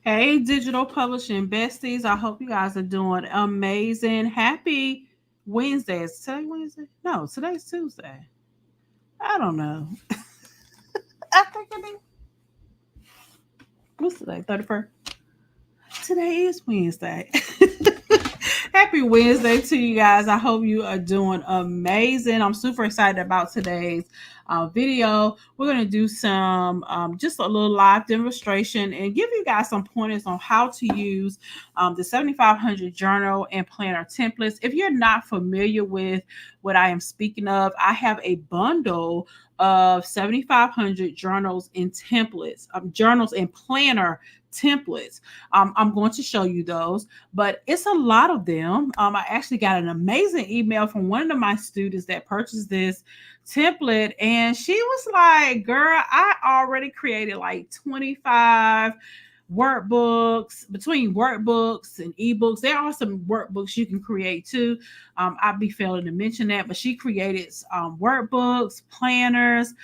Hey, digital publishing besties. I hope you guys are doing amazing. Happy Wednesday. Is today Wednesday? No, today's Tuesday. I don't know. I think it is. What's today? 31st? Today is Wednesday. Happy Wednesday to you guys. I hope you are doing amazing. I'm super excited about today's video. We're going to do some just a little live demonstration and give you guys some pointers on how to use the 7500 journal and planner templates. If you're not familiar with what I am speaking of, I have a bundle of 7500 journals and templates, journals and planner templates. I'm going to show you those, but it's a lot of them. I actually got an amazing email from one of my students that purchased this template, and she was like, girl, I already created like 25 workbooks. Between workbooks and ebooks, there are some workbooks you can create too. I'd be failing to mention that, but she created workbooks, planners.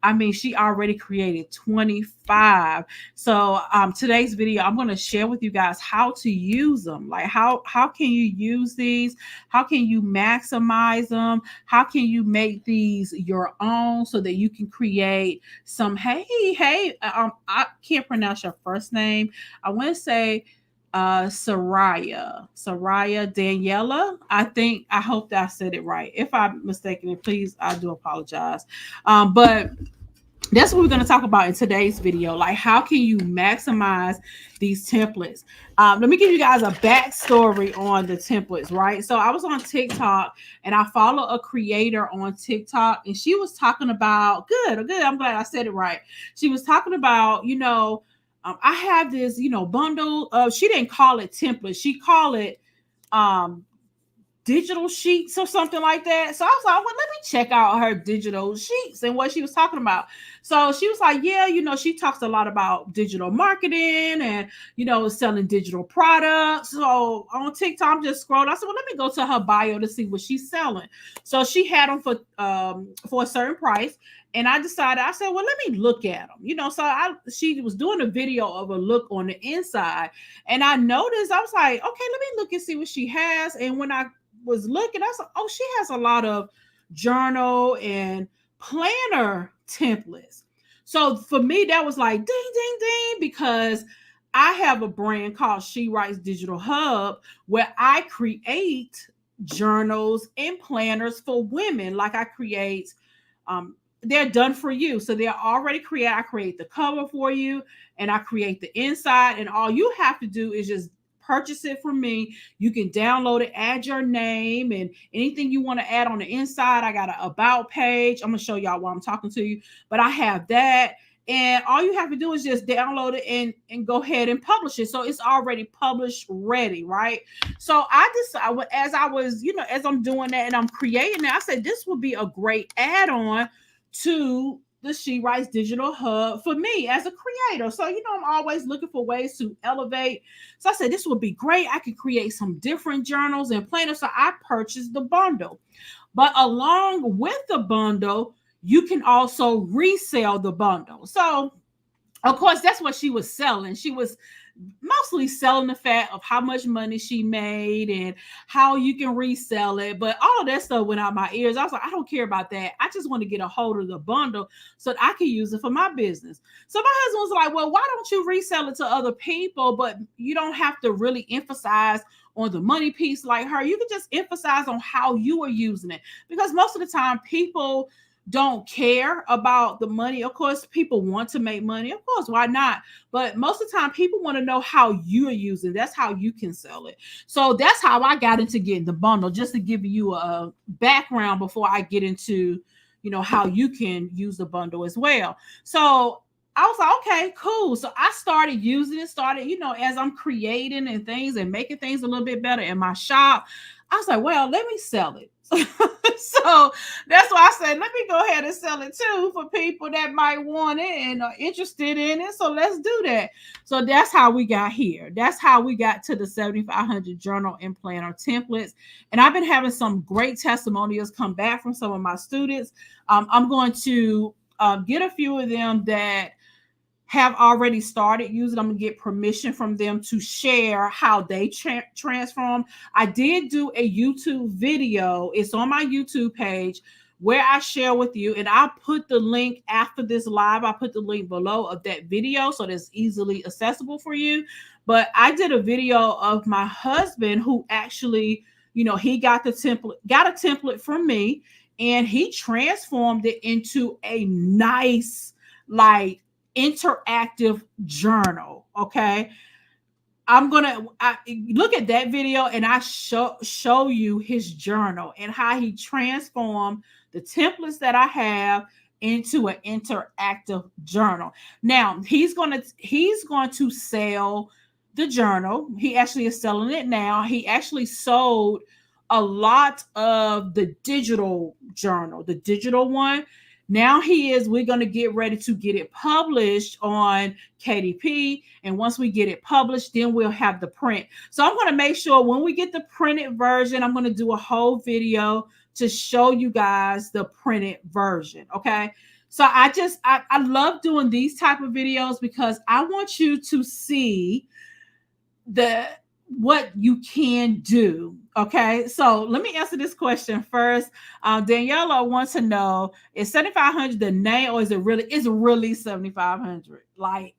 I mean, she already created 25. So today's video, I'm going to share with you guys how to use them. Like how can you use these? How can you maximize them? How can you make these your own so that you can create some, I can't pronounce your first name. I want to say Soraya Daniela. I hope that I said it right. If I'm mistaken, please, I do apologize. But that's what we're going to talk about in today's video. Like, how can you maximize these templates? Let me give you guys a backstory on the templates, right? So I was on TikTok and I follow a creator on TikTok, and she was talking about good. I'm glad I said it right. She was talking about, I have this, bundle of, she didn't call it templates. She called it um digital sheets or something like that. So I was like, well, let me check out her digital sheets and what she was talking about. So she was like, yeah, she talks a lot about digital marketing and, selling digital products. So on TikTok, I'm just scrolling. I said, well, let me go to her bio to see what she's selling. So she had them for a certain price. And I decided, I said, well, let me look at them. She was doing a video of a look on the inside. And I noticed, I was like, okay, let me look and see what she has. And when I was looking, I said, oh, she has a lot of journal and planner templates. So for me, that was like ding, ding, ding, because I have a brand called She Writes Digital Hub where I create journals and planners for women. Like I create, they're done for you. So they're already created. I create the cover for you and I create the inside, and all you have to do is just purchase it from me. You can download it, add your name and anything you want to add on the inside. I got an about page. I'm going to show y'all while I'm talking to you, but I have that. And all you have to do is just download it and go ahead and publish it. So it's already published, ready, right? So I decided, as I was, as I'm doing that and I'm creating it, I said this would be a great add-on to the She Writes Digital Hub for me as a creator. So, I'm always looking for ways to elevate. So I said, this would be great. I could create some different journals and planners. So I purchased the bundle. But along with the bundle, you can also resell the bundle. So, of course, that's what she was selling. She was mostly selling the fact of how much money she made and how you can resell it. But all of that stuff went out my ears. I was like, I don't care about that. I just want to get a hold of the bundle so that I can use it for my business. So my husband was like, well, why don't you resell it to other people? But you don't have to really emphasize on the money piece like her. You can just emphasize on how you are using it, because most of the time people don't care about the money. Of course, people want to make money. Of course, why not? But most of the time, people want to know how you're using. That's how you can sell it. So that's how I got into getting the bundle, just to give you a background before I get into, how you can use the bundle as well. So I was like, okay, cool. So I started using it, as I'm creating and things and making things a little bit better in my shop. I was like, well, let me sell it. So that's why I said, let me go ahead and sell it too for people that might want it and are interested in it. So let's do that. So that's how we got here. That's how we got to the 7500 journal and planner templates. And I've been having some great testimonials come back from some of my students. I'm going to get a few of them that have already started using. I'm gonna get permission from them to share how they transform. I did do a YouTube video. It's on my YouTube page where I share with you, and I'll put the link after this live. I'll put the link below of that video so that's easily accessible for you. But I did a video of my husband who actually, he got a template from me, and he transformed it into a nice, like, interactive journal. Okay. I'm gonna look at that video, and I show you his journal and how he transformed the templates that I have into an interactive journal. Now he's going to sell the journal. He actually is selling it now. He actually sold a lot of the digital journal, the digital one. Now we're going to get ready to get it published on KDP. And once we get it published, then we'll have the print. So I'm going to make sure when we get the printed version, I'm going to do a whole video to show you guys the printed version. Okay. So I love doing these type of videos because I want you to see what you can do. Okay, so let me answer this question first. Daniela wants to know, is 7,500 the name, or is it really? It's really 7,500. Like,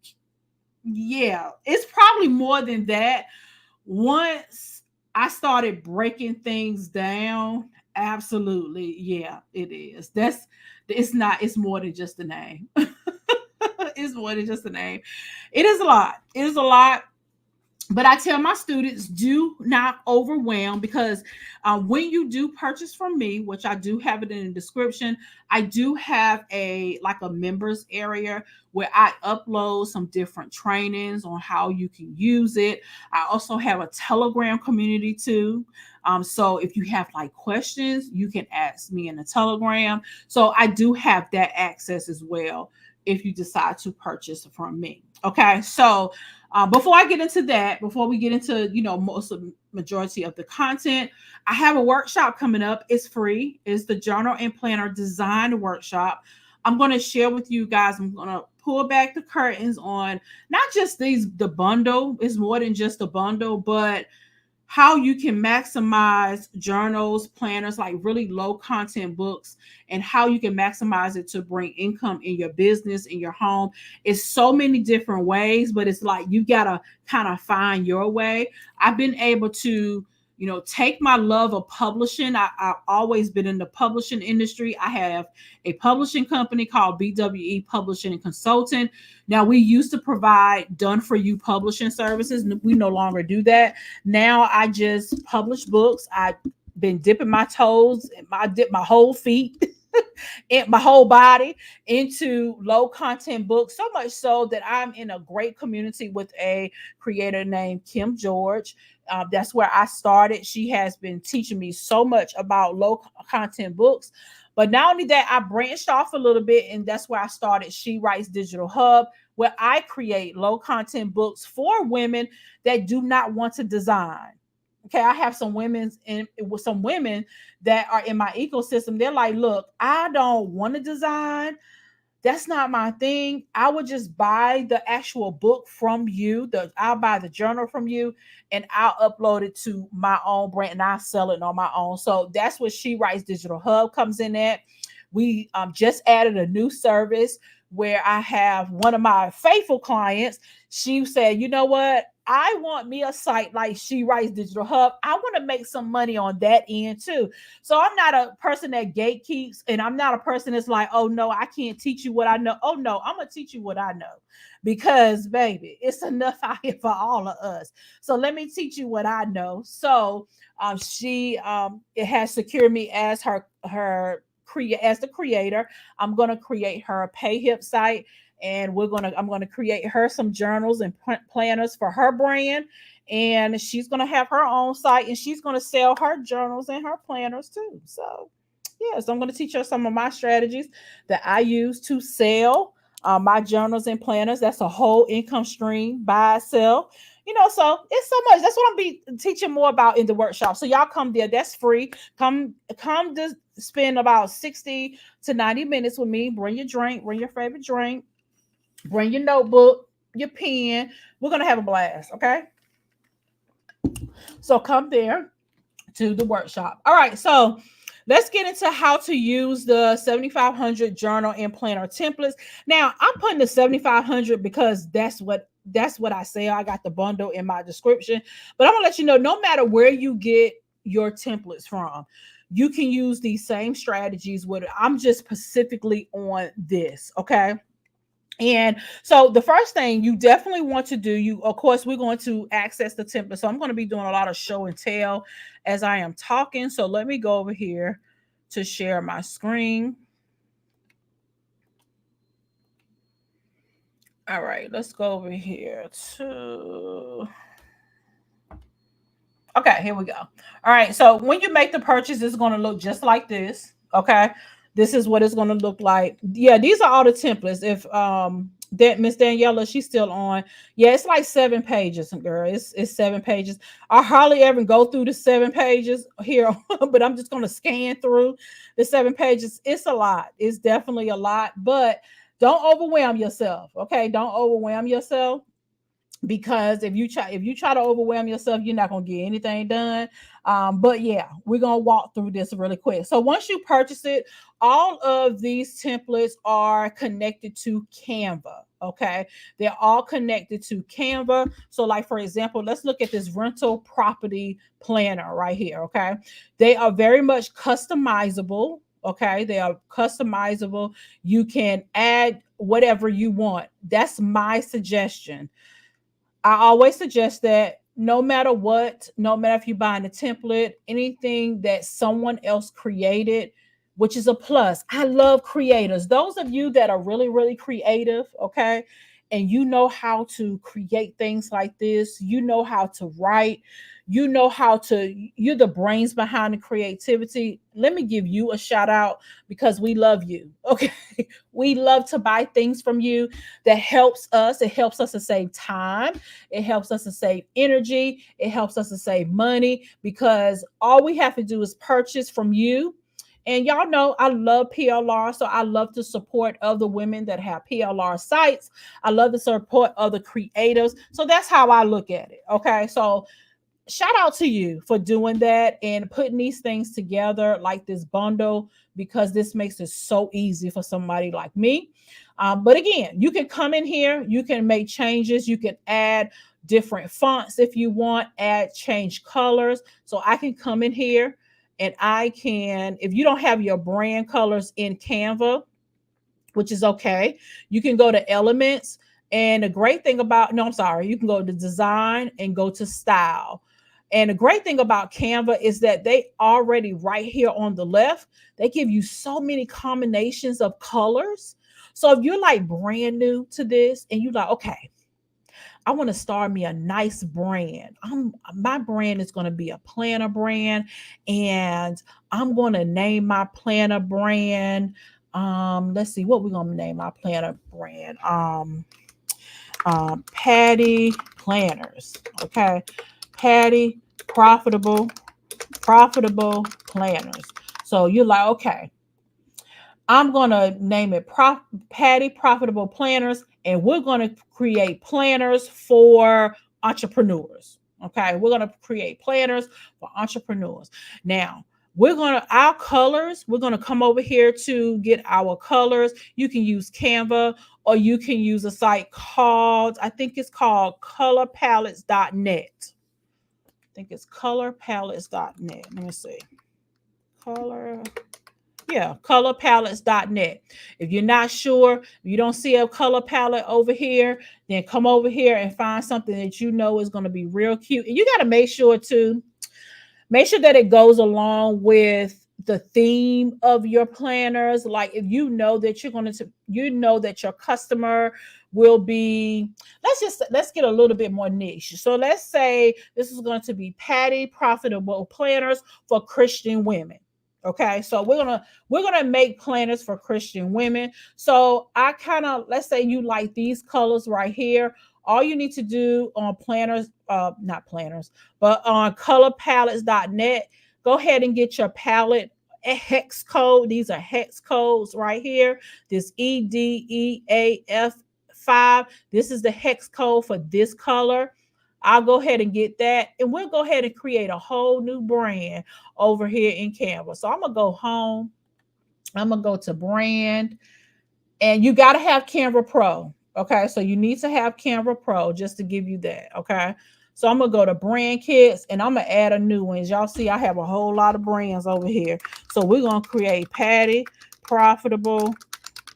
yeah, it's probably more than that. Once I started breaking things down, absolutely, yeah, it is. It's not. It's more than just a name. It's more than just a name. It is a lot. It is a lot. But I tell my students, do not overwhelm, because when you do purchase from me, which I do have it in the description, I do have a members area where I upload some different trainings on how you can use it. I also have a Telegram community too. So if you have like questions, you can ask me in the Telegram. So I do have that access as well if you decide to purchase from me. Okay, so before I get into that, before we get into most of the majority of the content, I have a workshop coming up. It's free. It's the Journal and Planner Design Workshop. I'm going to share with you guys. I'm going to pull back the curtains on not just the bundle. It's more than just a bundle, but how you can maximize journals, planners, like really low content books, and how you can maximize it to bring income in your business, in your home. It's so many different ways, but it's like you gotta kind of find your way. I've been able to take my love of publishing. I've always been in the publishing industry. I have a publishing company called BWE Publishing and Consulting. Now, we used to provide done for you publishing services. We no longer do that. Now I just publish books. I've been dipping my toes, I dip my whole feet and my whole body into low content books, so much so that I'm in a great community with a creator named Kim George. That's where I started. She has been teaching me so much about low content books. But not only that, I branched off a little bit, and that's where I started She Writes Digital Hub, where I create low content books for women that do not want to design. Okay, I have some women that are in my ecosystem. They're like, look, I don't want to design. That's not my thing. I would just buy the actual book from you. I'll buy the journal from you, and I'll upload it to my own brand, and I'll sell it on my own. So that's what She Writes Digital Hub comes in at. We just added a new service where I have one of my faithful clients. She said, you know what? I want me a site like She Writes Digital Hub. I want to make some money on that end too. So I'm not a person that gatekeeps, and I'm not a person that's like, oh no, I can't teach you what I know. Oh no, I'm going to teach you what I know, because baby, it's enough out here for all of us. So let me teach you what I know. So she it has secured me as as the creator. I'm going to create her a PayHip site, and I'm going to create her some journals and planners for her brand, and she's going to have her own site, and she's going to sell her journals and her planners too. So yes, I'm going to teach her some of my strategies that I use to sell my journals and planners. That's a whole income stream by itself. So it's so much. That's what I'm be teaching more about in the workshop. So y'all come there. That's free. Come to spend about 60 to 90 minutes with me. Bring your drink, bring your favorite drink. Bring your notebook, your pen. We're going to have a blast. Okay. So come there to the workshop. All right. So let's get into how to use the 7500 journal and planner templates. Now, I'm putting the 7500 because that's what I say. I got the bundle in my description. But I'm going to let you know, no matter where you get your templates from, you can use these same strategies with it. I'm just specifically on this, okay? And so the first thing you definitely want to do, you of course we're going to access the template. So I'm going to be doing a lot of show and tell as I am talking. So let me go over here to share my screen. All right, let's go over here to okay, here we go. All right, so when you make the purchase, it's going to look just like this. Okay, this is what it's going to look like. Yeah, these are all the templates. If that Miss Daniela, she's still on. Yeah, it's like 7 pages, girl. It's 7 pages. I hardly ever go through the 7 pages here, but I'm just going to scan through the 7 pages. It's a lot. It's definitely a lot, but don't overwhelm yourself. Okay, don't overwhelm yourself, because if you try to overwhelm yourself, you're not going to get anything done. But yeah, we're going to walk through this really quick. So once you purchase it, all of these templates are connected to Canva. Okay, they're all connected to Canva. So like, for example, let's look at this rental property planner right here. Okay, they are very much customizable. Okay, they are customizable. You can add whatever you want. That's my suggestion. I always suggest that no matter what, no matter if you're buying a template, anything that someone else created, which is a plus. I love creators. Those of you that are really, really creative, okay, and you know how to create things like this, you know how to write, you're the brains behind the creativity. Let me give you a shout out because we love you, okay? We love to buy things from you that helps us. It helps us to save time. It helps us to save energy. It helps us to save money because all we have to do is purchase from you. And y'all know I love PLR, so I love to support other women that have PLR sites. I love to support other creators. So that's how I look at it. Okay. So shout out to you for doing that and putting these things together like this bundle, because this makes it so easy for somebody like me. But again, you can come in here, you can make changes, you can add different fonts if you want, change colors. So I can come in here and I can, if you don't have your brand colors in Canva, which is okay, you can go to elements. And the great thing about, no, I'm sorry, you can go to design and go to style. And the great thing about Canva is that they already right here on the left, they give you so many combinations of colors. So if you're like brand new to this and you're like, okay, I want to start me a nice brand. My brand is going to be a planner brand, and I'm going to name my planner brand. Let's see what we're going to name our planner brand. Patty Planners. Okay, Patty Profitable Planners. So you're like, okay, I'm going to name it Patty Profitable Planners, and we're going to create planners for entrepreneurs. Okay, we're going to create planners for entrepreneurs. Now, our colors, we're going to come over here to get our colors. You can use Canva, or you can use a site called, I think it's called colorpalettes.net. I think it's colorpalettes.net. Let me see. Color colorpalettes.net. If you're not sure, if you don't see a color palette over here, then come over here and find something that you know is going to be real cute. And you got to make sure that it goes along with the theme of your planners. Like if you know that that your customer will be, let's get a little bit more niche. So let's say this is going to be Patty Profitable Planners for Christian women. Okay, so we're gonna make planners for Christian women. So let's say you like these colors right here. All you need to do on planners, not planners, but on colorpalettes.net, go ahead and get your palette hex code. These are hex codes right here. This EDEAF 5. This is the hex code for this color. I'll go ahead and get that, and we'll go ahead and create a whole new brand over here in Canva. So I'm gonna go home. I'm gonna go to brand, and you got to have Canva Pro. Okay, so you need to have Canva Pro just to give you that. Okay, so I'm gonna go to brand kits, and I'm gonna add a new one. As y'all see, I have a whole lot of brands over here. So we're gonna create Patty Profitable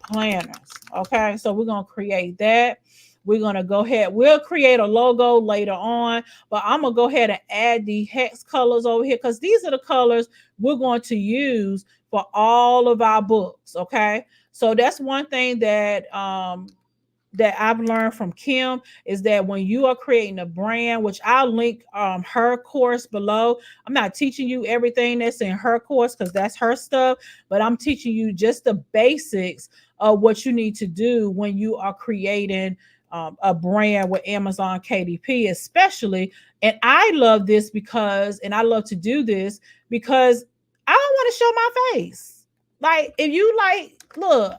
Planners. Okay, so we're gonna create that. We're gonna go ahead. We'll create a logo later on, but I'm gonna go ahead and add the hex colors over here because these are the colors we're going to use for all of our books. Okay, so that's one thing that I've learned from Kim is that when you are creating a brand, which I'll link her course below. I'm not teaching you everything that's in her course because that's her stuff, but I'm teaching you just the basics of what you need to do when you are creating a brand with Amazon KDP, especially. And I love this because, and I love to do this because I don't want to show my face. Like if you like, look,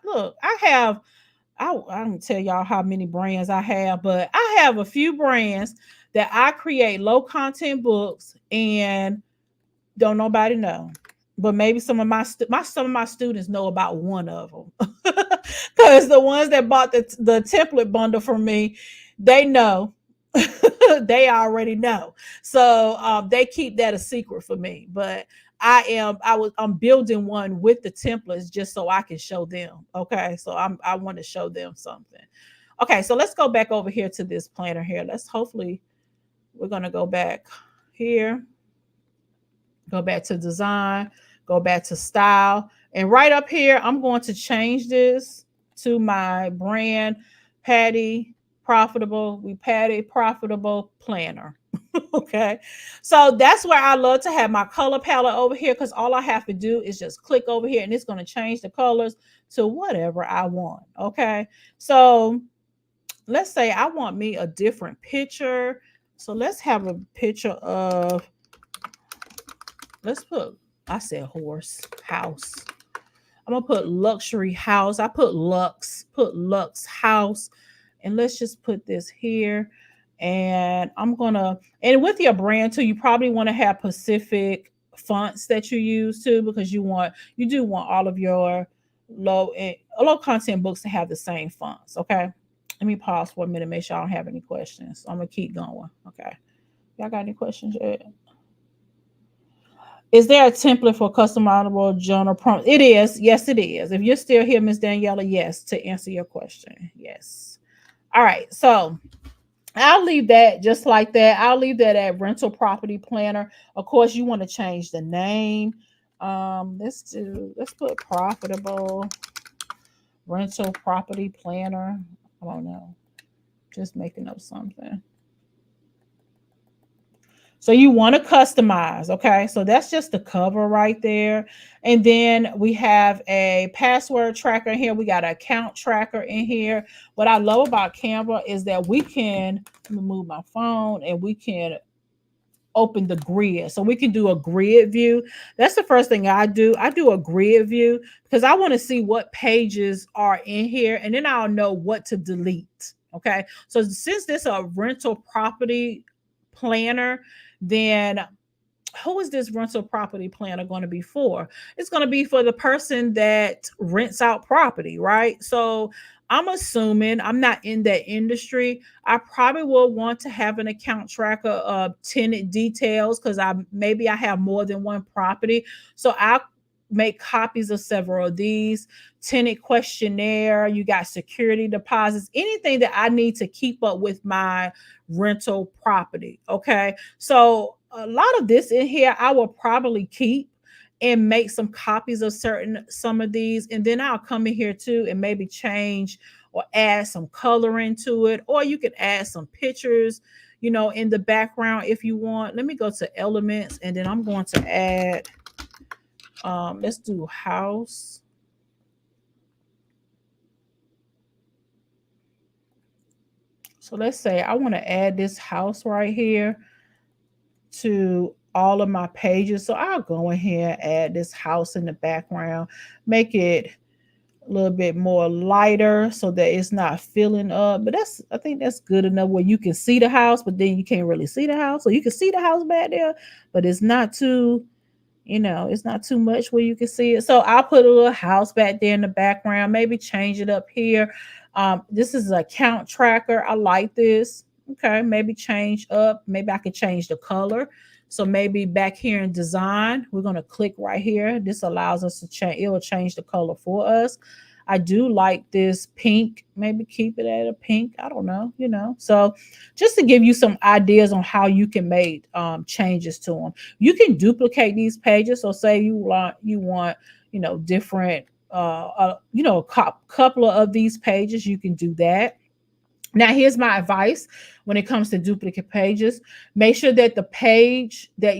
look, I don't tell y'all how many brands I have, but I have a few brands that I create low content books and don't nobody know. But maybe some of some of my students know about one of them, because the ones that bought the template bundle from me, they know, they already know. So they keep that a secret for me. But I'm building one with the templates just so I can show them. Okay, so I want to show them something. Okay, so let's go back over here to this planner here. Let's hopefully we're gonna go back here, go back to design, go back to style, and right up here I'm going to change this to my brand Patty Profitable Planner. Okay, so that's where I love to have my color palette over here because all I have to do is just click over here and it's going to change the colors to whatever I want. Okay, so let's say I want me a different picture. So let's have a picture of, let's put, I said horse, house. I'm gonna put luxury house. I put Lux house, and let's just put this here. And I'm gonna, and with your brand too, you probably want to have Pacific fonts that you use too, because you do want all of your low content books to have the same fonts. Okay. Let me pause for a minute, make sure I don't have any questions. I'm gonna keep going. Okay. Y'all got any questions yet? Is there a template for customizable journal prompt? It is. Yes, it is. If you're still here, Miss Daniela, yes, to answer your question. Yes. All right. So I'll leave that just like that. I'll leave that at rental property planner. Of course, you want to change the name. Let's put profitable rental property planner. I don't know. Just making up something. So you want to customize, okay? So that's just the cover right there. And then we have a password tracker in here. We got an account tracker in here. What I love about Canva is that we can, let me move my phone, and we can open the grid. So we can do a grid view. That's the first thing I do. I do a grid view because I want to see what pages are in here, and then I'll know what to delete. Okay. So since this is a rental property planner, then who is this rental property planner going to be for? It's going to be for the person that rents out property, right? So I'm assuming, I'm not in that industry, I probably will want to have an account tracker of tenant details because I have more than one property. So I'll make copies of several of these. Tenant questionnaire, you got security deposits, anything that I need to keep up with my rental property. Okay. So a lot of this in here I will probably keep and make some copies of some of these, and then I'll come in here too and maybe change or add some color into it, or you can add some pictures, in the background if you want. Let me go to elements, and then I'm going to add let's do house. So let's say I want to add this house right here to all of my pages. So I'll go in here and add this house in the background, make it a little bit more lighter so that it's not filling up. But I think that's good enough where you can see the house, but then you can't really see the house. So you can see the house back there, but it's not too, it's not too much where you can see it. So I'll put a little house back there in the background, maybe change it up here. This is a count tracker. I like this. Okay, maybe change up. Maybe I could change the color. So maybe back here in design, we're going to click right here. This allows us to change. It will change the color for us. I do like this pink. Maybe keep it at a pink. I don't know. So just to give you some ideas on how you can make changes to them. You can duplicate these pages. So say you want different a couple of these pages. You can do that. Now, here's my advice when it comes to duplicate pages. Make sure that the page that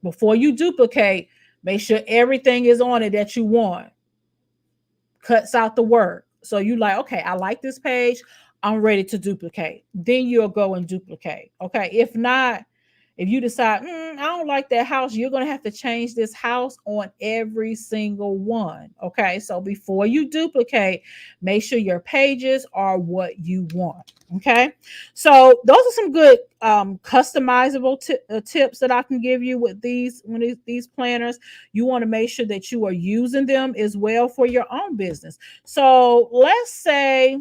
before you duplicate, make sure everything is on it that you want. Cuts out the work. So you like, okay, I like this page. I'm ready to duplicate. Then you'll go and duplicate. Okay. If not, if you decide, I don't like that house, you're going to have to change this house on every single one. Okay. So before you duplicate, make sure your pages are what you want. Okay. So those are some good customizable tips that I can give you with these planners. You want to make sure that you are using them as well for your own business. So let's say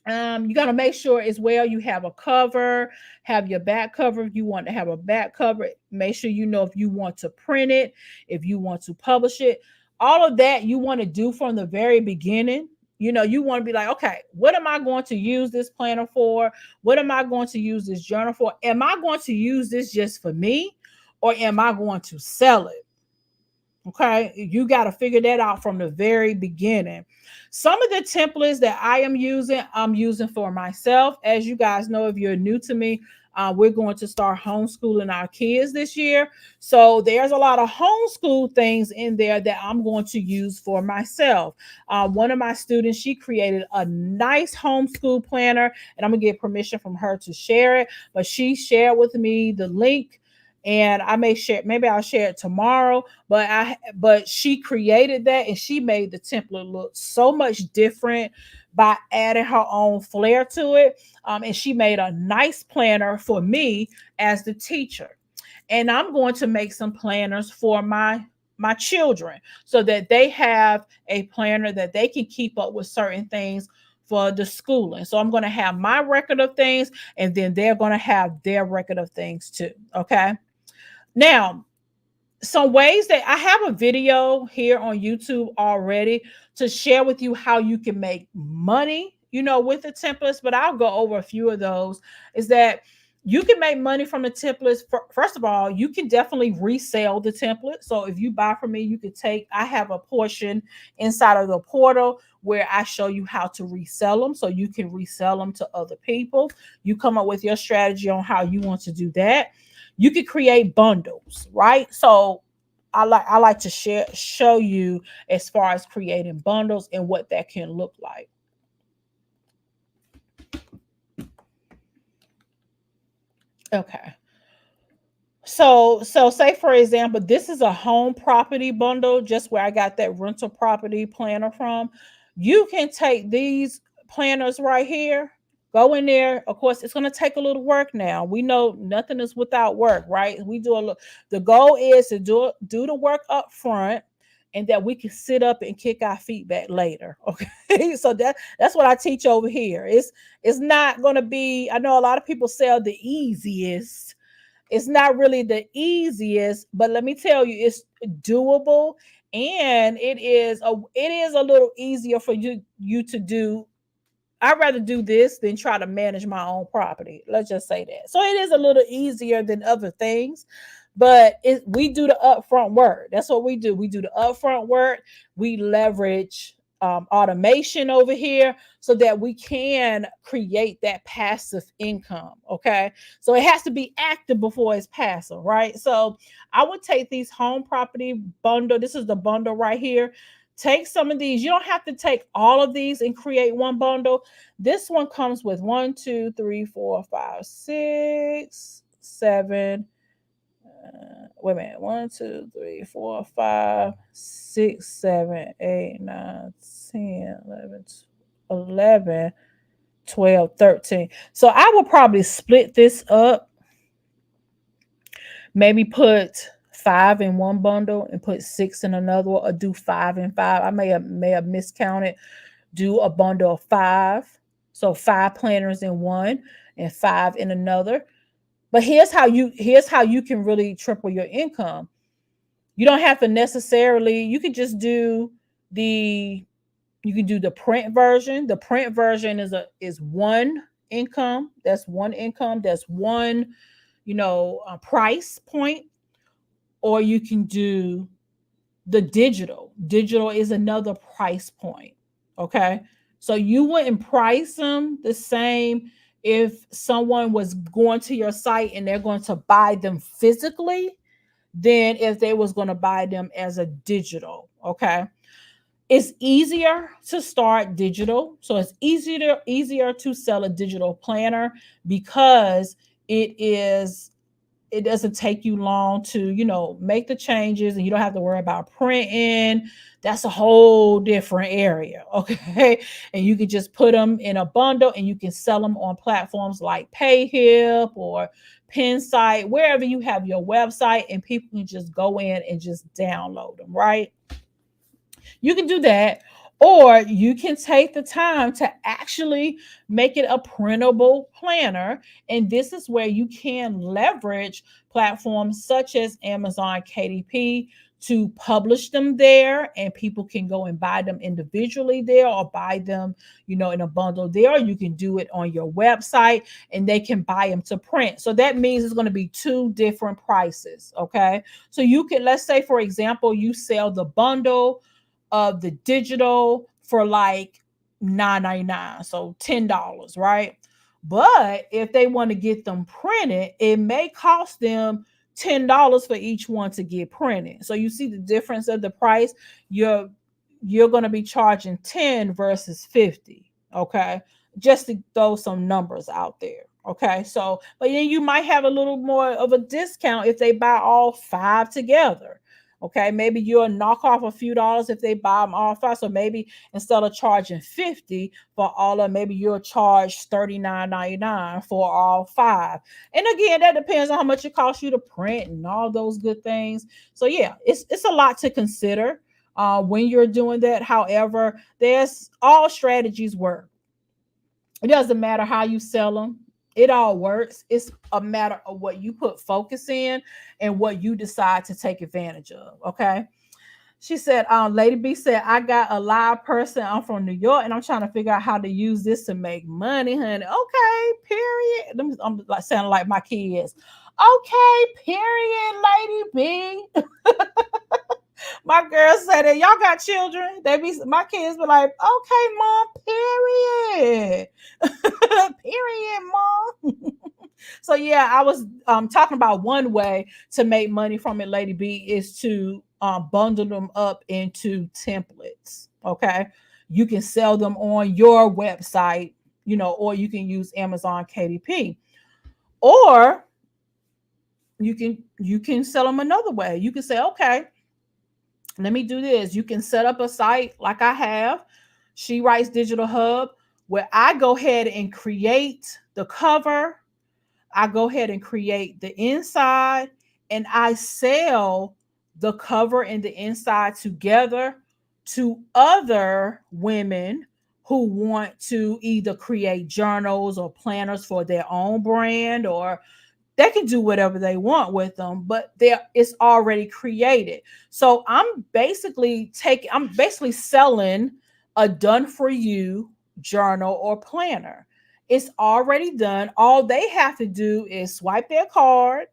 you got to make sure as well you have a cover, have your back cover. If you want to have a back cover, make sure you know if you want to print it, if you want to publish it. All of that you want to do from the very beginning. You want to be like, okay, what am I going to use this planner for? What am I going to use this journal for? Am I going to use this just for me, or am I going to sell it? Okay, you got to figure that out from the very beginning. Some of the templates that I'm using for myself. As you guys know, if you're new to me, we're going to start homeschooling our kids this year. So there's a lot of homeschool things in there that I'm going to use for myself. One of my students, she created a nice homeschool planner, and I'm going to get permission from her to share it. But she shared with me the link, and I may share, maybe I'll share it tomorrow. But she created that, and she made the template look so much different by adding her own flair to it. And she made a nice planner for me as the teacher. And I'm going to make some planners for my children so that they have a planner that they can keep up with certain things for the schooling. So I'm going to have my record of things, and then they're going to have their record of things too. Okay. Now, some ways that I have a video here on YouTube already to share with you how you can make money, with the templates, but I'll go over a few of those. Is that you can make money from the templates. First of all, you can definitely resell the template. So if you buy from me, I have a portion inside of the portal where I show you how to resell them. So you can resell them to other people. You come up with your strategy on how you want to do that. You could create bundles, right? So I like to show you as far as creating bundles and what that can look like. Okay. So say for example, this is a home property bundle, just where I got that rental property planner from. You can take these planners right here, go in there. Of course, it's going to take a little work now. We know nothing is without work, right? The goal is to do the work up front, and that we can sit up and kick our feet back later. Okay. So that's what I teach over here. It's not going to be, I know a lot of people sell the easiest. It's not really the easiest, but let me tell you, it's doable, and it is a little easier for you to do. I'd rather do this than try to manage my own property. Let's just say that. So it is a little easier than other things, but we do the upfront work. That's what we do. We do the upfront work. We leverage automation over here so that we can create that passive income. Okay. So it has to be active before it's passive, right? So I would take these home property bundle. This is the bundle right here. Take some of these. You don't have to take all of these and create one bundle. This one comes with 1, 2, 3, 4, 5, 6, 7, Wait a minute. 1, 2, 3, 4, 5, 6, 7, 8, 9, 10, 11, 11, 12, 13. So I will probably split this up, maybe put five in one bundle and put six in another, or do five and five. I may have miscounted. Do a bundle of five. So five planners in one and five in another. But here's how you can really triple your income. You don't have to necessarily, you can just do the you can do the print version. The print version is one income. That's one income. That's one, price point. Or you can do the digital. Digital is another price point. Okay. So you wouldn't price them the same if someone was going to your site and they're going to buy them physically than if they was going to buy them as a digital. Okay. It's easier to start digital. So it's easier to sell a digital planner because it doesn't take you long to make the changes, and you don't have to worry about printing. That's a whole different area. Okay. And you can just put them in a bundle and you can sell them on platforms like PayHip or Pinsite, wherever you have your website, and people can just go in and just download them, right? You can do that, or you can take the time to actually make it a printable planner. And this is where you can leverage platforms such as Amazon KDP to publish them there, and people can go and buy them individually there, or buy them, in a bundle there. You can do it on your website and they can buy them to print. So that means it's going to be two different prices. Okay. So you can, let's say, for example, you sell the bundle of the digital for like $9.99, so $10, right? But if they want to get them printed, it may cost them $10 for each one to get printed. So you see the difference of the price. You're going to be charging 10 versus 50. Okay. Just to throw some numbers out there. Okay. So, but then you might have a little more of a discount if they buy all five together. Okay, maybe you'll knock off a few dollars if they buy them all five. So maybe instead of charging 50 for all of them, maybe you'll charge $39.99 for all five. And again, that depends on how much it costs you to print and all those good things. So yeah, it's a lot to consider when you're doing that. However, there's all strategies work. It doesn't matter how you sell them. It all works. It's a matter of what you put focus in and what you decide to take advantage of. Okay. She said, Lady B said, I got a live person. I'm from New York and I'm trying to figure out how to use this to make money, honey. Okay, period. I'm like sounding like my kids. Okay, period, Lady B. My girl said that y'all got children. My kids be like, okay, mom, period. Period, mom. So yeah, I was talking about one way to make money from it, Lady B, is to bundle them up into templates. Okay. You can sell them on your website, or you can use Amazon KDP. Or you can sell them another way. You can say, okay, let me do this. You can set up a site like I have, She Writes Digital Hub, where I go ahead and create the cover. I go ahead and create the inside, and I sell the cover and the inside together to other women who want to either create journals or planners for their own brand, or they can do whatever they want with them, but it's already created. So I'm basically selling a done for you journal or planner. It's already done. All they have to do is swipe their card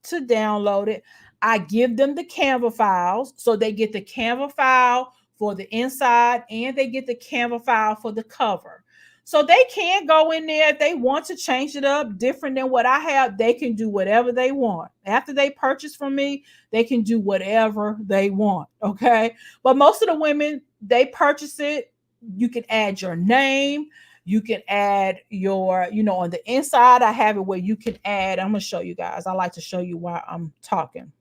to download it. I give them the Canva files, so they get the Canva file for the inside and they get the Canva file for the cover. So they can go in there if they want to change it up different than what I have. They can do whatever they want. After they purchase from me, they can do whatever they want. Okay. But most of the women, they purchase it. You can add your name. You can add your, on the inside, I have it where you can add. I'm going to show you guys. I like to show you while I'm talking.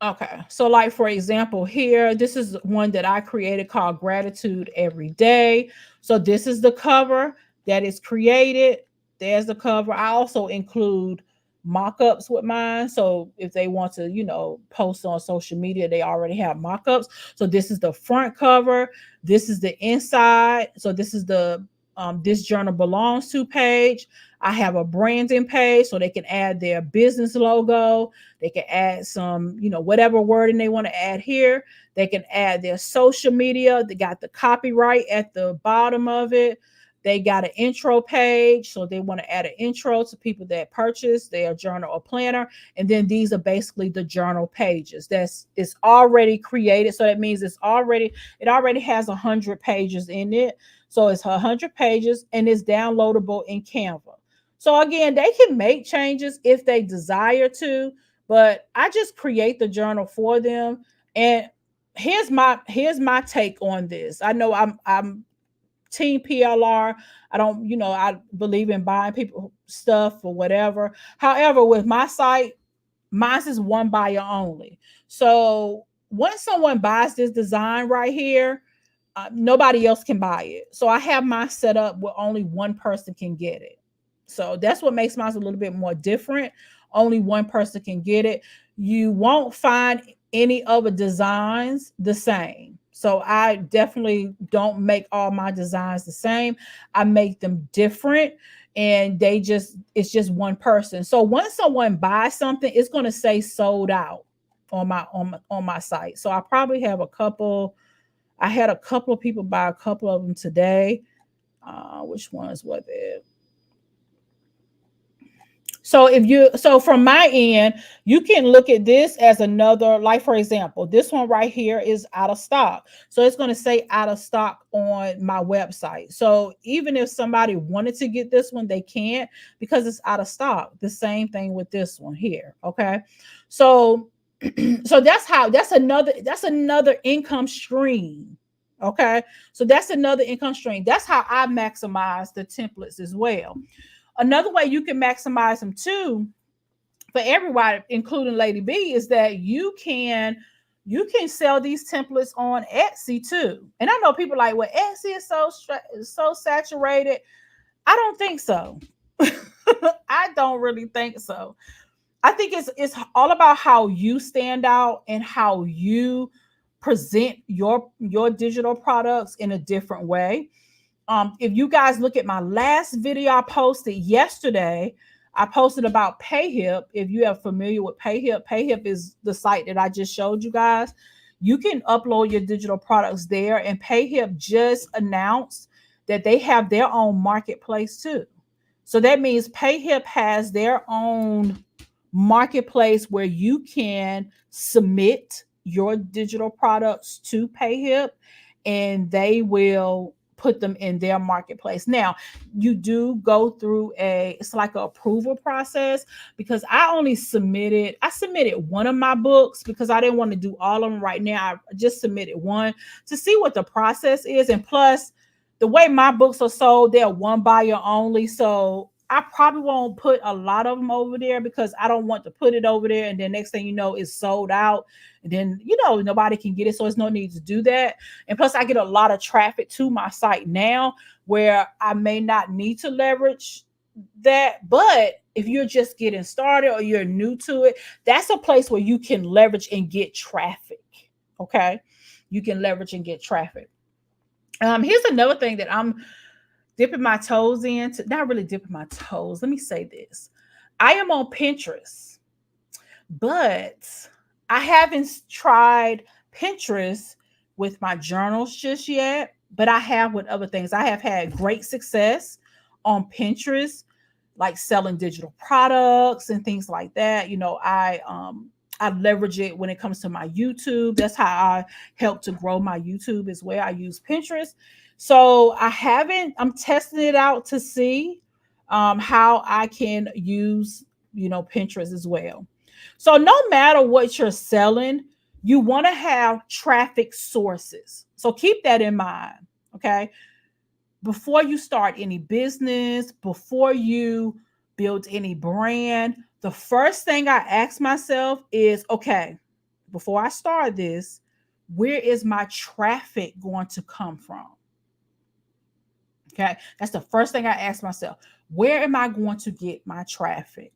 Okay. So like for example, here, this is one that I created called Gratitude Every Day. So this is the cover that is created. There's the cover. I also include mock-ups with mine. So if they want to, post on social media, they already have mock-ups. So this is the front cover. This is the inside. So this is the this journal belongs to page. I have a branding page so they can add their business logo. They can add some, whatever wording they want to add here. They can add their social media. They got the copyright at the bottom of it. They got an intro page. So they want to add an intro to people that purchase their journal or planner. And then these are basically the journal pages. It's already created. So that means it already has 100 pages in it. So it's 100 pages and it's downloadable in Canva. So again, they can make changes if they desire to, but I just create the journal for them. And here's my take on this. I know I'm team PLR. I don't, I believe in buying people stuff or whatever. However, with my site, mine is one buyer only. So once someone buys this design right here, nobody else can buy it. So I have my set up where only one person can get it. So that's what makes mine a little bit more different. Only one person can get it. You won't find any other designs the same. So I definitely don't make all my designs the same. I make them different, and it's just one person. So once someone buys something, it's going to say sold out on my site. So I probably have a couple. I had a couple of people buy a couple of them today. Which ones were there? So from my end, you can look at this as another, like for example, this one right here is out of stock. So it's going to say out of stock on my website. So even if somebody wanted to get this one, they can't because it's out of stock. The same thing with this one here. Okay. So so that's another income stream. Okay. So that's another income stream. That's how I maximize the templates as well. Another way you can maximize them too for everybody, including Lady B, is that you can sell these templates on Etsy too. And I know people like, well, Etsy is so saturated. I don't think so. I don't really think so. I think it's all about how you stand out and how you present your digital products in a different way. If you guys look at my last video I posted yesterday, I posted about PayHip. If you are familiar with PayHip, PayHip is the site that I just showed you guys. You can upload your digital products there, and PayHip just announced that they have their own marketplace too. So that means PayHip has their own marketplace where you can submit your digital products to PayHip, and they will put them in their marketplace. Now, you do go through it's like an approval process, because I submitted one of my books because I didn't want to do all of them right now. I just submitted one to see what the process is. And plus, the way my books are sold, they're one buyer only. So I probably won't put a lot of them over there because I don't want to put it over there and then next thing you know, it's sold out. And then, nobody can get it. So there's no need to do that. And plus, I get a lot of traffic to my site now where I may not need to leverage that. But if you're just getting started or you're new to it, that's a place where you can leverage and get traffic. Okay. You can leverage and get traffic. Here's another thing that I'm dipping my toes into. Not really dipping my toes. Let me say this. I am on Pinterest, but I haven't tried Pinterest with my journals just yet, but I have with other things. I have had great success on Pinterest, like selling digital products and things like that. I leverage it when it comes to my YouTube. That's how I help to grow my YouTube as well. I use Pinterest. So I'm testing it out to see how I can use, Pinterest as well. So no matter what you're selling, You want to have traffic sources. So keep that in mind. Okay. Before you start any business, before you build any brand, the first thing I ask myself is, okay, before I start this, where is my traffic going to come from? Okay. That's the first thing I ask myself. Where am I going to get my traffic?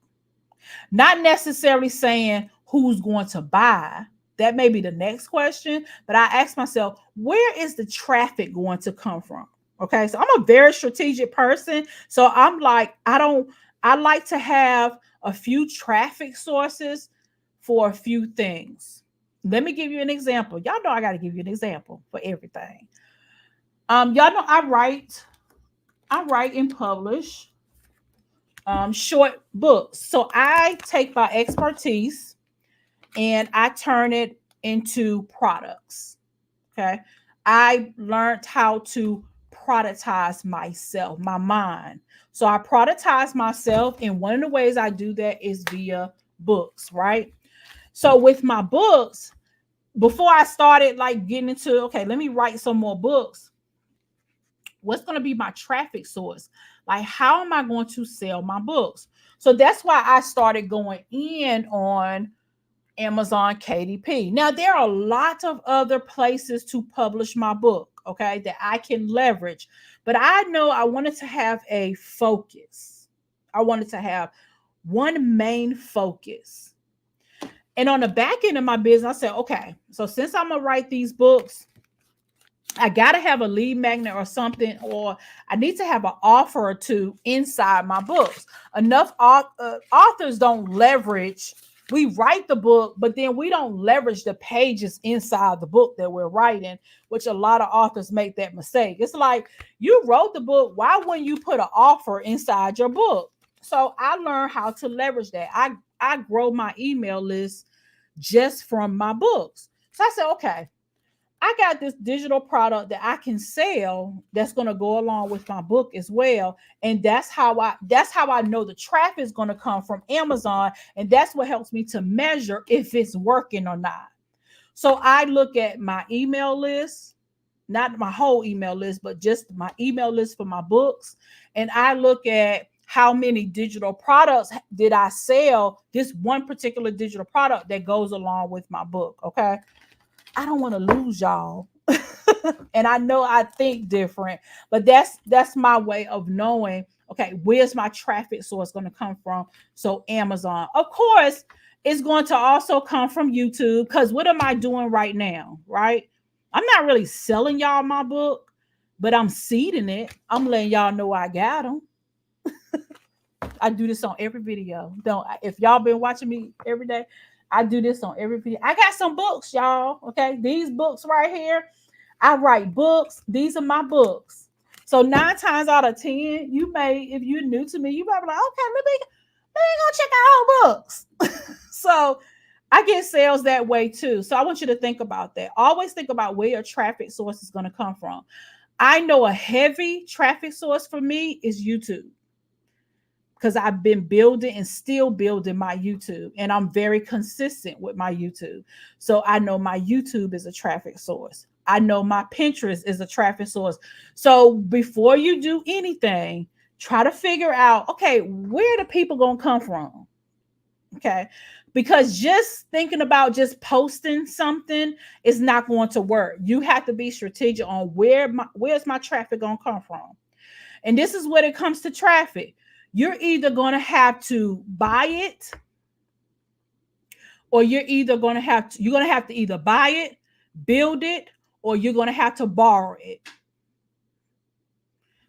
Not necessarily saying who's going to buy. That may be the next question. But I ask myself, where is the traffic going to come from? Okay. So I'm a very strategic person. So I'm like, I like to have a few traffic sources for a few things. Let me give you an example. Y'all know I got to give you an example for everything. Y'all know I write and publish short books. So I take my expertise and I turn it into products. Okay. I learned how to productize myself, my mind. So I productize myself. And one of the ways I do that is via books, right? So with my books, before I started like getting into, okay, let me write some more books. What's going to be my traffic source? Like, how am I going to sell my books? So that's why I started going in on Amazon KDP. Now, there are lots of other places to publish my book, okay, that I can leverage. But I know I wanted to have a focus. I wanted to have one main focus. And on the back end of my business, I said, okay, so since I'm going to write these books, I got to have a lead magnet or something, or I need to have an offer or two inside my books. Enough authors don't leverage. We write the book, but then we don't leverage the pages inside the book that we're writing, which a lot of authors make that mistake. It's like, you wrote the book. Why wouldn't you put an offer inside your book? So I learned how to leverage that. I grow my email list just from my books. So I said, okay, I got this digital product that I can sell that's going to go along with my book as well. And that's how I know the traffic is going to come from Amazon. And that's what helps me to measure if it's working or not. So I look at my email list, not my whole email list, but just my email list for my books. And I look at how many digital products did I sell, this one particular digital product that goes along with my book. Okay. I don't want to lose y'all. And I know I think different, but that's my way of knowing, okay, where's my traffic source going to come from? So Amazon. Of course, it's going to also come from YouTube, because what am I doing right now? Right? I'm not really selling y'all my book, but I'm seeding it. I'm letting y'all know I got them. I do this on every video. Don't, if y'all been watching me every day, I do this on every video. I got some books, y'all. Okay. These books right here, I write books. These are my books. So 9 times out of 10, you may, if you're new to me, you might be like, okay, let me go check out all books. So I get sales that way too. So I want you to think about that. Always think about where your traffic source is going to come from. I know a heavy traffic source for me is YouTube, because I've been building and still building my YouTube, and I'm very consistent with my YouTube. So I know my YouTube is a traffic source. I know my Pinterest is a traffic source. So before you do anything, try to figure out, okay, where the people going to come from? Okay. Because just thinking about just posting something is not going to work. You have to be strategic on where's my traffic going to come from. And this is when it comes to traffic. You're either going to have to buy it, or you're going to have to either buy it, build it, or you're going to have to borrow it.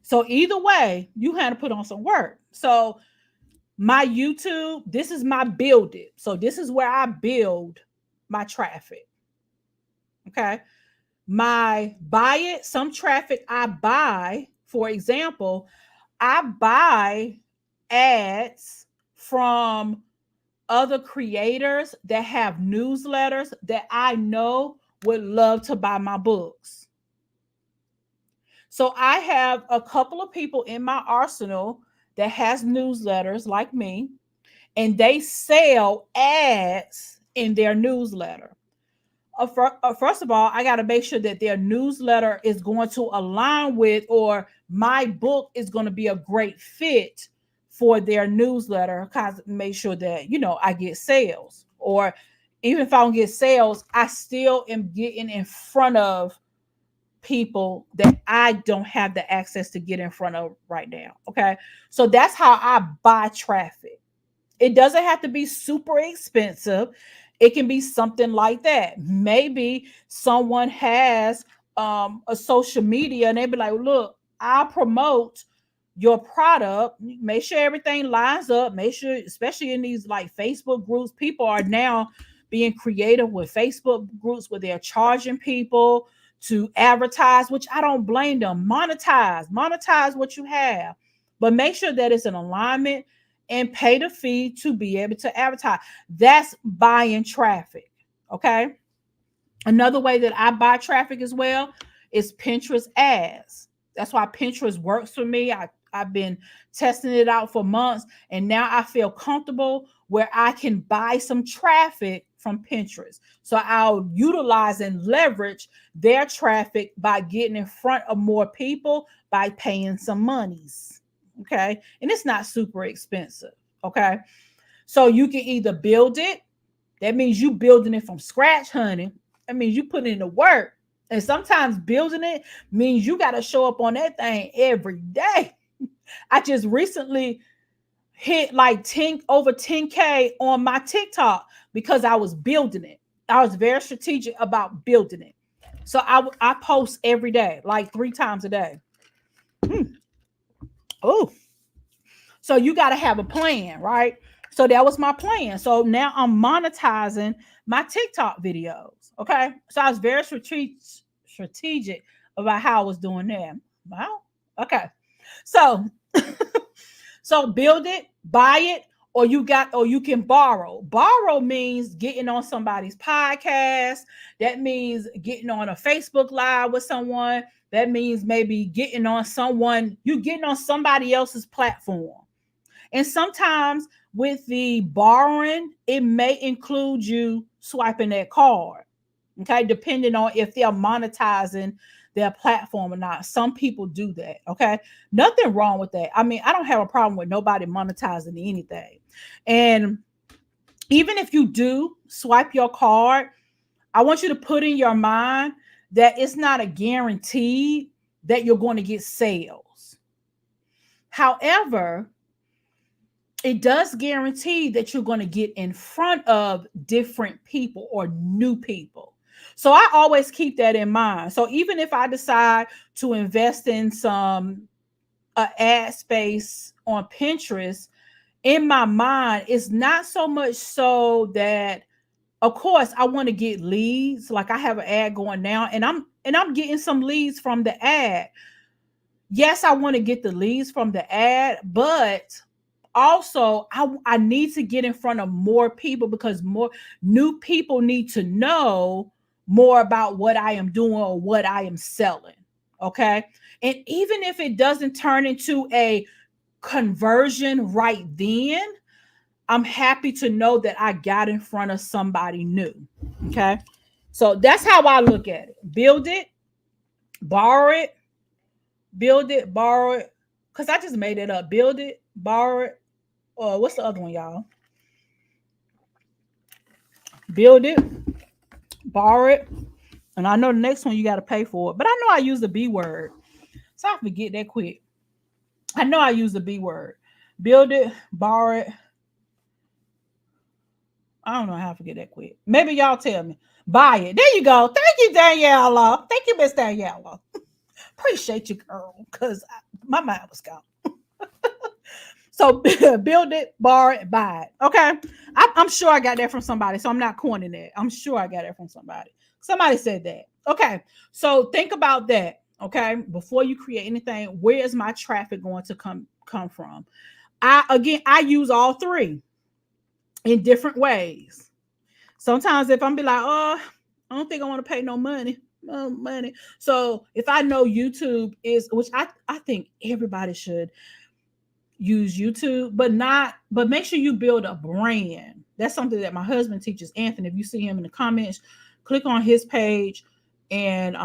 So either way, you had to put on some work. So my YouTube, this is my build it. So this is where I build my traffic. Okay. My buy it, some traffic I buy, for example, I buy ads from other creators that have newsletters that I know would love to buy my books. So I have a couple of people in my arsenal that has newsletters like me, and they sell ads in their newsletter. first of all, I got to make sure that their newsletter is going to align with, or my book is going to be a great fit for their newsletter. Cause make sure that, I get sales, or even if I don't get sales, I still am getting in front of people that I don't have the access to get in front of right now. Okay. So that's how I buy traffic. It doesn't have to be super expensive. It can be something like that. Maybe someone has a social media and they be like, look, I'll promote your product. Make sure everything lines up. Make sure, especially in these like Facebook groups, people are now being creative with Facebook groups where they're charging people to advertise, which I don't blame them. Monetize what you have, but make sure that it's in alignment and pay the fee to be able to advertise. That's buying traffic. Okay. Another way that I buy traffic as well is Pinterest ads. That's why Pinterest works for me. I've been testing it out for months, and now I feel comfortable where I can buy some traffic from Pinterest. So I'll utilize and leverage their traffic by getting in front of more people by paying some monies. Okay. And it's not super expensive. Okay. So you can either build it. That means you building it from scratch, honey. That means you put in the work. And sometimes building it means you got to show up on that thing every day. I just recently hit like over 10K on my TikTok because I was building it. I was very strategic about building it. So I post every day, like 3 times a day. Oh, so you got to have a plan, right? So that was my plan. So now I'm monetizing my TikTok videos. Okay. So I was very strategic about how I was doing that. Wow. Okay. So, so build it, buy it, or you can borrow. Borrow means getting on somebody's podcast. That means getting on a Facebook Live with someone. That means maybe getting on somebody else's platform. And sometimes with the borrowing, it may include you swiping that card. Okay, depending on if they're monetizing their platform or not. Some people do that. Okay, nothing wrong with that. I mean, I don't have a problem with nobody monetizing anything. And even if you do swipe your card, I want you to put in your mind that it's not a guarantee that you're going to get sales. However, it does guarantee that you're going to get in front of different people or new people. So I always keep that in mind. So even if I decide to invest in some ad space on Pinterest, in my mind, it's not so much so that, of course, I want to get leads. Like I have an ad going now, and I'm getting some leads from the ad. Yes, I want to get the leads from the ad, but also I need to get in front of more people because more new people need to know more about what I am doing or what I am selling. Okay. And even if it doesn't turn into a conversion right then, I'm happy to know that I got in front of somebody new. Okay. So that's how I look at it. Build it, borrow it, build it, borrow it. Because I just made it up. Build it, borrow it. What's the other one, y'all? Build it, borrow it. And I know the next one you got to pay for it. But I know I use the B word. So I forget that quick. I know I use the B word. Build it, borrow it. I don't know how to forget that quick. Maybe y'all tell me. Buy it. There you go. Thank you, Daniela. Thank you, Miss Daniela. Appreciate you, girl, because my mind was gone. So build it, borrow it, buy it. Okay. I'm sure I got that from somebody. So I'm not coining that. I'm sure I got it from somebody. Somebody said that. Okay. So think about that. Okay. Before you create anything, where is my traffic going to come from? I use all 3 in different ways. Sometimes if I'm be like, oh, I don't think I want to pay no money. So if I know YouTube is, which I think everybody should use YouTube, but make sure you build a brand. That's something that my husband teaches Anthony. If you see him in the comments, click on his page, and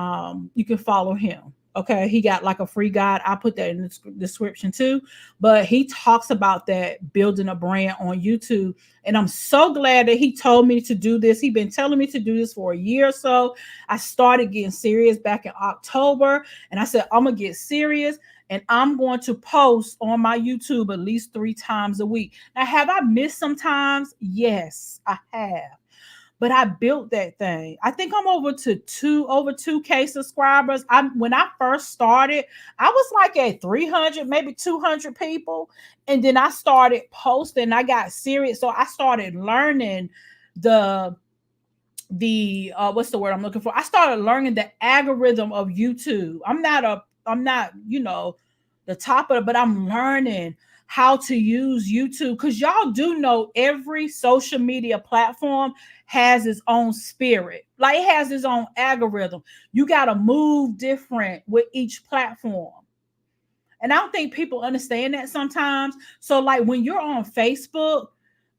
you can follow him. Okay, he got like a free guide. I put that in the description too. But he talks about that building a brand on YouTube, and I'm so glad that he told me to do this. He's been telling me to do this for a year or so. I started getting serious back in October, and I said I'm gonna get serious, and I'm going to post on my YouTube at least 3 times a week. Now, have I missed sometimes? Yes, I have. But I built that thing. I think I'm over 2K subscribers. When I first started, I was like at 300, maybe 200 people, and then I started posting. I got serious, so I started learning the what's the word I'm looking for? I started learning the algorithm of YouTube. I'm not, the top of it, but I'm learning how to use YouTube, because y'all do know every social media platform has its own spirit. Like, it has its own algorithm. You got to move different with each platform. And I don't think people understand that sometimes. So, like, when you're on Facebook,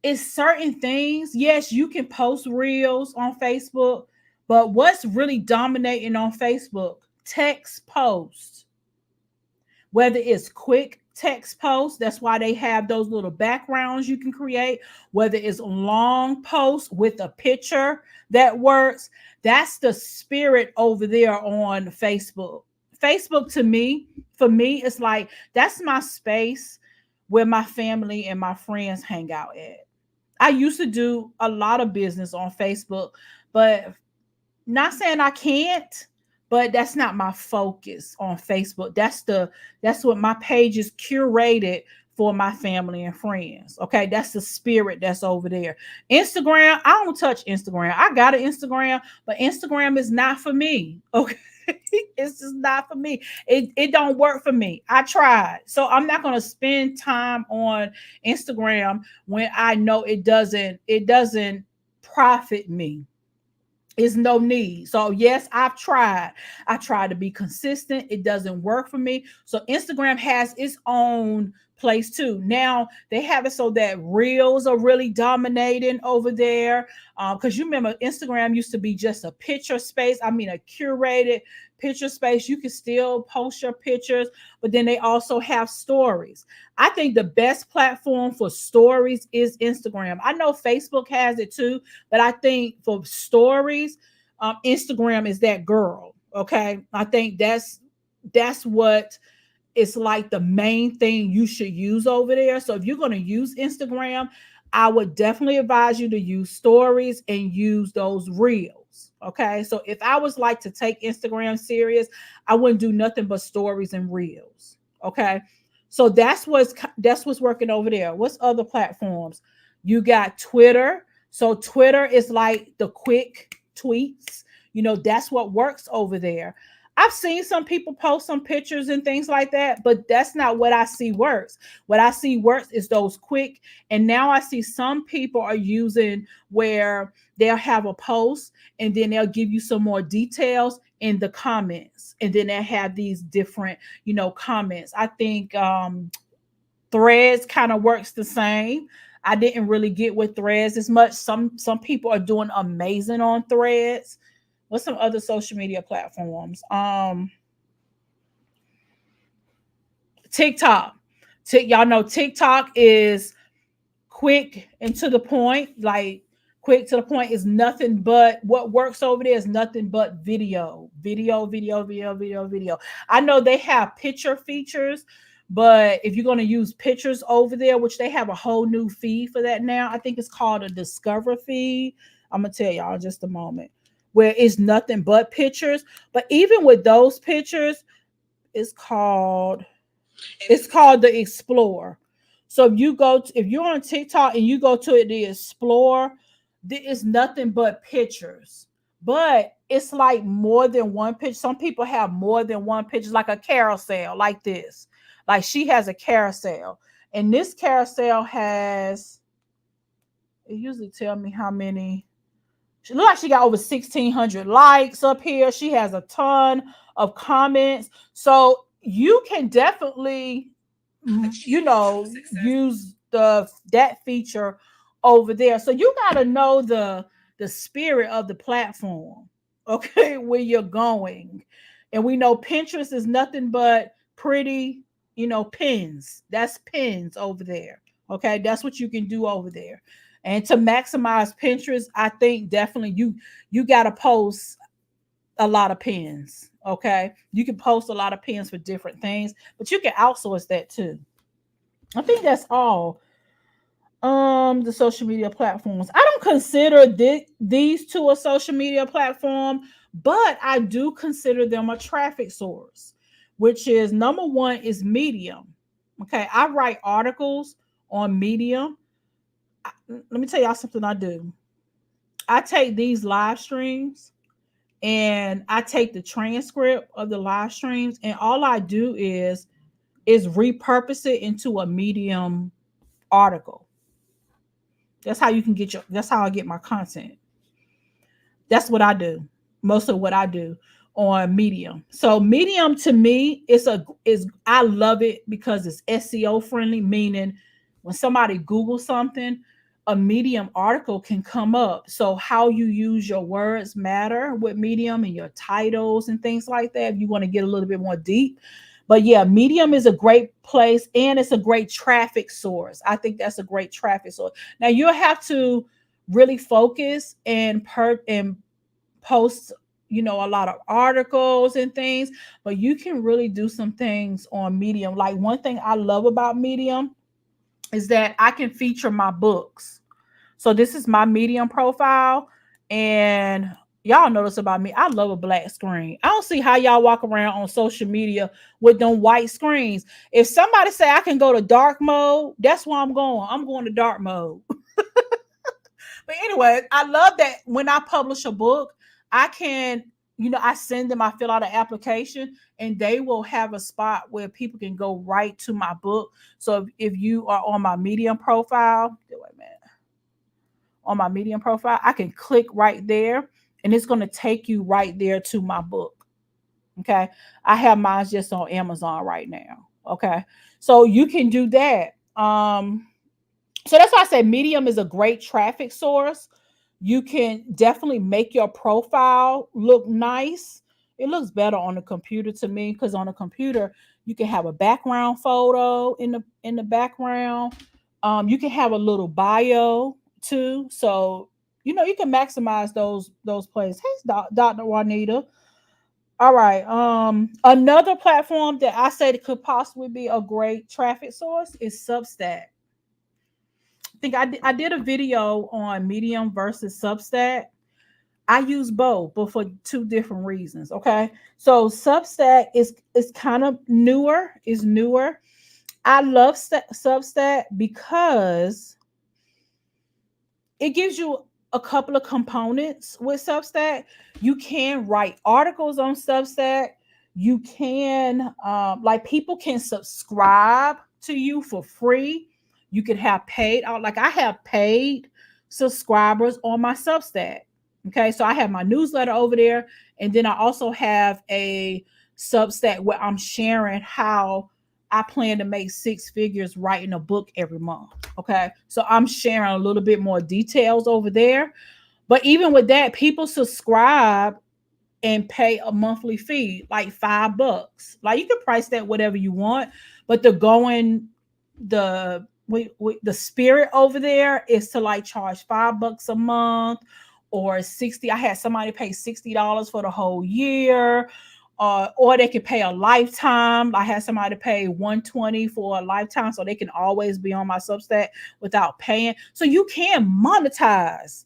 it's certain things. Yes, you can post reels on Facebook, but what's really dominating on Facebook? Text posts. Whether it's quick text posts, that's why they have those little backgrounds you can create. Whether it's long posts with a picture that works, that's the spirit over there on Facebook. Facebook, to me, for me, it's like that's my space where my family and my friends hang out at. I used to do a lot of business on Facebook, but not saying I can't, but that's not my focus on Facebook. That's what my page is curated for, my family and friends. Okay, that's the spirit that's over there. Instagram, I don't touch Instagram. I got an Instagram, but Instagram is not for me. Okay. It's just not for me. It don't work for me. I tried. So I'm not gonna spend time on Instagram when I know it doesn't profit me. Is no need. So yes, I've tried. I try to be consistent. It doesn't work for me. So Instagram has its own place too. Now they have it so that reels are really dominating over there. Because you remember Instagram used to be just a picture space. I mean, a curated picture space. You can still post your pictures, but then they also have stories. I think the best platform for stories is Instagram. I know Facebook has it too, but I think for stories, Instagram is that girl. Okay, I think that's what it's like, the main thing you should use over there. So if you're going to use Instagram, I would definitely advise you to use stories and use those reels. Okay, so if I was like to take Instagram serious, I wouldn't do nothing but stories and reels. Okay, so that's what's working over there. What's other platforms? You got Twitter. So Twitter is like the quick tweets. That's what works over there. I've seen some people post some pictures and things like that, but that's not what I see works. What I see works is those quick. And now I see some people are using where they'll have a post and then they'll give you some more details in the comments. And then they have these different, comments. I think Threads kind of works the same. I didn't really get with Threads as much. Some people are doing amazing on Threads. What's some other social media platforms? TikTok. Y'all know TikTok is quick and to the point. Like, quick to the point is nothing but what works over there is nothing but video. I know they have picture features, but if you're going to use pictures over there, which they have a whole new feed for that now, I think it's called a Discover feed. I'm gonna tell y'all in just a moment, where it's nothing but pictures. But even with those pictures, it's called the Explore. So if you're on TikTok and you go to the Explore, there is nothing but pictures. But it's like more than one picture. Some people have more than one picture, like a carousel, like this. Like, she has a carousel, and this carousel has. It usually tell me how many. She looks like she got over 1,600 likes up here. She has a ton of comments. So you can definitely, use that feature over there. So you got to know the spirit of the platform, okay, where you're going. And we know Pinterest is nothing but pretty, pins. That's pins over there. Okay, that's what you can do over there. And to maximize Pinterest, I think definitely you got to post a lot of pins. Okay, you can post a lot of pins for different things, but you can outsource that too. I think that's all. The social media platforms. I don't consider these two a social media platform, but I do consider them a traffic source, which is number one is Medium. Okay, I write articles on Medium. Let me tell y'all something I do. I take these live streams and I take the transcript of the live streams, and all I do is repurpose it into a Medium article. That's how you can get your. That's how I get my content. That's what I do. Most of what I do on Medium. So Medium to me is I love it because it's SEO friendly, meaning when somebody Google something, a Medium article can come up. So how you use your words matter with Medium and your titles and things like that. If you want to get a little bit more deep. But yeah, Medium is a great place and it's a great traffic source. I think that's a great traffic source. Now you'll have to really focus and post, a lot of articles and things, but you can really do some things on Medium. Like one thing I love about Medium is that I can feature my books. So this is my Medium profile, and y'all notice about me, I love a black screen. I don't see how y'all walk around on social media with them white screens. If somebody say I can go to dark mode, that's where I'm going. I'm going to dark mode. But anyway, I love that when I publish a book, I can, I send them, I fill out an application, and they will have a spot where people can go right to my book. So if you are on my Medium profile, wait a minute, on my Medium profile, I can click right there and it's going to take you right there to my book. Okay. I have mine just on Amazon right now. Okay. So you can do that. So that's why I say Medium is a great traffic source. You can definitely make your profile look nice. It looks better on the computer to me because on the computer you can have a background photo in the background. You can have a little bio too. So you can maximize those plays. Hey, Dr. Juanita. All right. Another platform that I say that could possibly be a great traffic source is Substack. I think I did a video on Medium versus Substack. I use both, but for two different reasons. Okay, so Substack is kind of newer. Is newer. I love Substack because it gives you a couple of components with Substack. You can write articles on Substack. You can, like, people can subscribe to you for free. You can have paid, like I have paid subscribers on my Substack. Okay, so I have my newsletter over there, and then I also have a Substack where I'm sharing how I plan to make six figures writing a book every month. Okay, so I'm sharing a little bit more details over there. But even with that, people subscribe and pay a monthly fee, like $5. Like you can price that whatever you want, but the spirit over there is to like charge $5 a month or 60. I had somebody pay $60 for the whole year, or they could pay a lifetime. I had somebody pay $120 for a lifetime, so they can always be on my Substack without paying. So you can monetize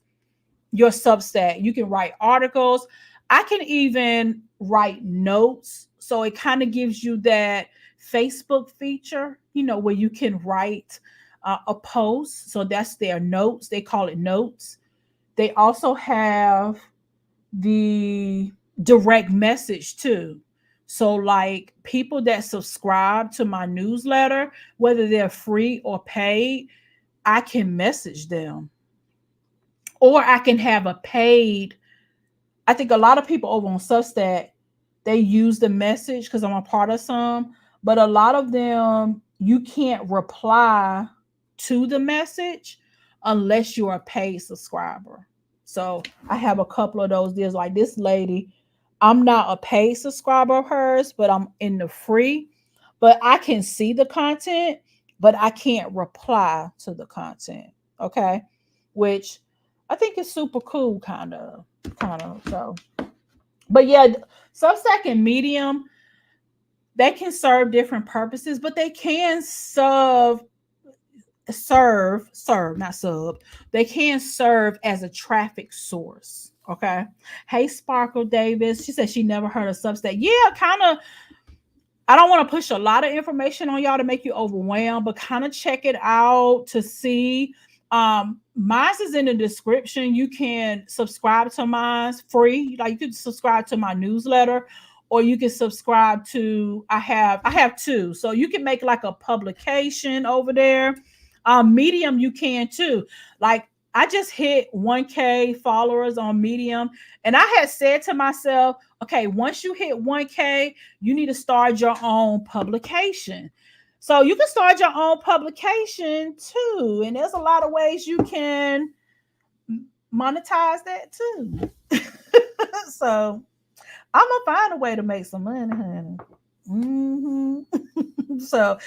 your Substack. You can write articles. I can even write notes. So it kind of gives you that Facebook feature, where you can write a post. So that's their notes. They call it notes. They also have the direct message too. So like people that subscribe to my newsletter, whether they're free or paid, I can message them. Or I can have a paid. I think a lot of people over on Substack, they use the message because I'm a part of some, but a lot of them, you can't reply to the message unless you're a paid subscriber. So I have a couple of those deals. Like this lady, I'm not a paid subscriber of hers, but I'm in the free. But I can see the content, but I can't reply to the content. Okay. Which I think is super cool, kind of. Kind of. So, but yeah, Substack and Medium, they can serve different purposes, but they can serve, not sub, they can serve as a traffic source. Okay. Hey, Sparkle Davis, she said she never heard of Substack. Yeah, kind of. I don't want to push a lot of information on y'all to make you overwhelmed, but kind of check it out to see. Mine is in the description. You can subscribe to mine free. Like you can subscribe to my newsletter, or you can subscribe to. I have two, so you can make like a publication over there. Medium, you can too. Like I just hit 1K followers on Medium, and I had said to myself, okay, once you hit 1K, you need to start your own publication. So you can start your own publication too. And there's a lot of ways you can monetize that too. So I'm gonna find a way to make some money, honey. So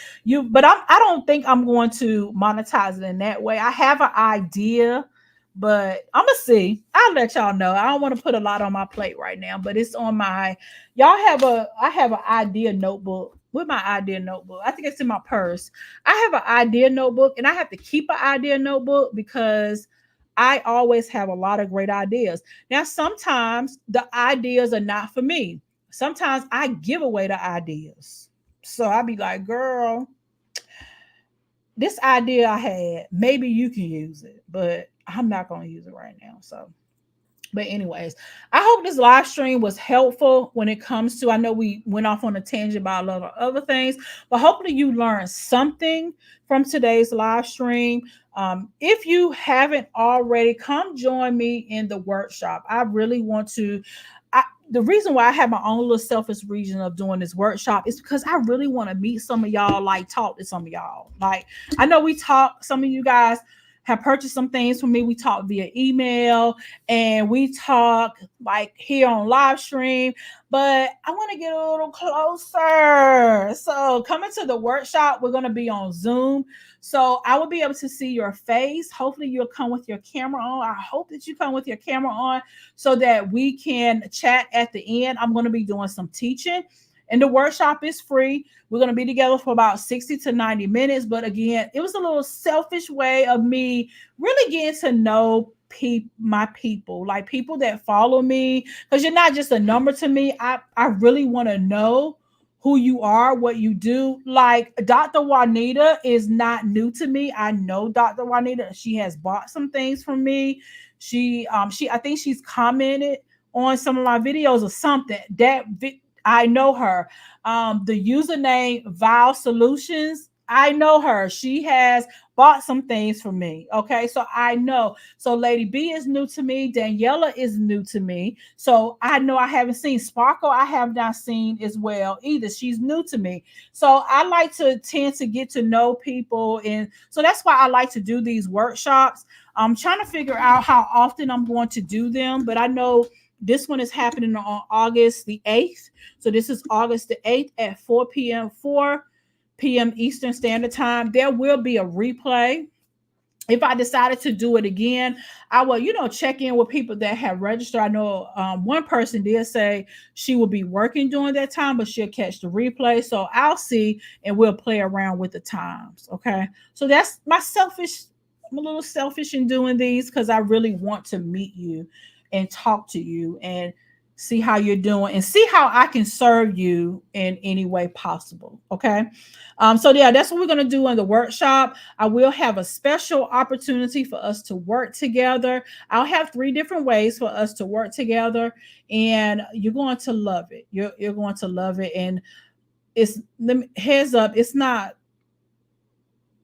but I don't think I'm going to monetize it in that way. I have an idea, but I'm gonna see. I'll let y'all know. I don't want to put a lot on my plate right now, but it's on my. Y'all have I have an idea notebook. With my idea notebook, I think it's in my purse. I have an idea notebook, and I have to keep an idea notebook because I always have a lot of great ideas. Now, sometimes the ideas are not for me. Sometimes I give away the ideas. So I'd be like, girl, this idea I had, maybe you can use it, but I'm not going to use it right now. So, but anyways, I hope this live stream was helpful when it comes to. I know we went off on a tangent about a lot of other things, but hopefully you learned something from today's live stream. If you haven't already, come join me in the workshop. I really want to. The reason why I have my own little selfish reason of doing this workshop is because I really want to meet some of y'all, like talk to some of y'all. Like I know we talk, some of you guys have purchased some things from me. We talk via email and we talk like here on live stream, but I want to get a little closer. So coming to the workshop, we're going to be on Zoom. So I will be able to see your face. Hopefully you'll come with your camera on. I hope that you come with your camera on so that we can chat at the end. I'm going to be doing some teaching. And the workshop is free. We're going to be together for about 60 to 90 minutes. But again, it was a little selfish way of me really getting to know my people, like people that follow me. Because you're not just a number to me. I really want to know who you are, what you do. Like Dr. Juanita is not new to me. I know Dr. Juanita. She has bought some things from me. I think she's commented on some of my videos or something. I know her. The username Val Solutions, I know her. She has bought some things from me. Okay, so I know. So Lady B is new to me. Daniela is new to me. So I know I haven't seen Sparkle. I have not seen as well either. She's new to me. So I like to tend to get to know people, and so that's why I like to do these workshops. I'm trying to figure out how often I'm going to do them, but I know this one is happening on August the 8th. So this is August the 8th at 4 p.m. Eastern Standard Time. There will be a replay. If I decided to do it again, I will, check in with people that have registered. I know one person did say she will be working during that time, but she'll catch the replay. So I'll see, and we'll play around with the times. Okay. So that's my selfish. I'm a little selfish in doing these because I really want to meet you and talk to you and see how you're doing and see how I can serve you in any way possible. Okay. So yeah, that's what we're going to do in the workshop. I will have a special opportunity for us to work together. I'll have 3 different ways for us to work together, and you're going to love it. You're going to love it. And it's, heads up, it's not,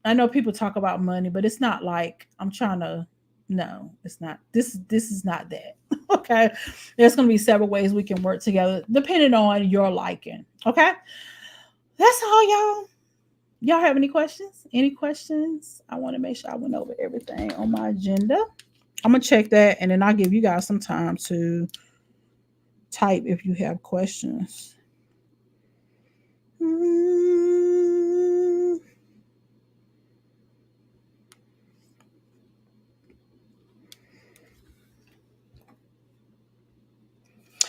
I know people talk about money, but it's not like I'm trying to, no, it's not. This is not that. Okay. There's going to be several ways we can work together depending on your liking. Okay. That's all, y'all. Y'all have any questions? Any questions? I want to make sure I went over everything on my agenda. I'm gonna check that, and then I'll give you guys some time to type if you have questions. Mm.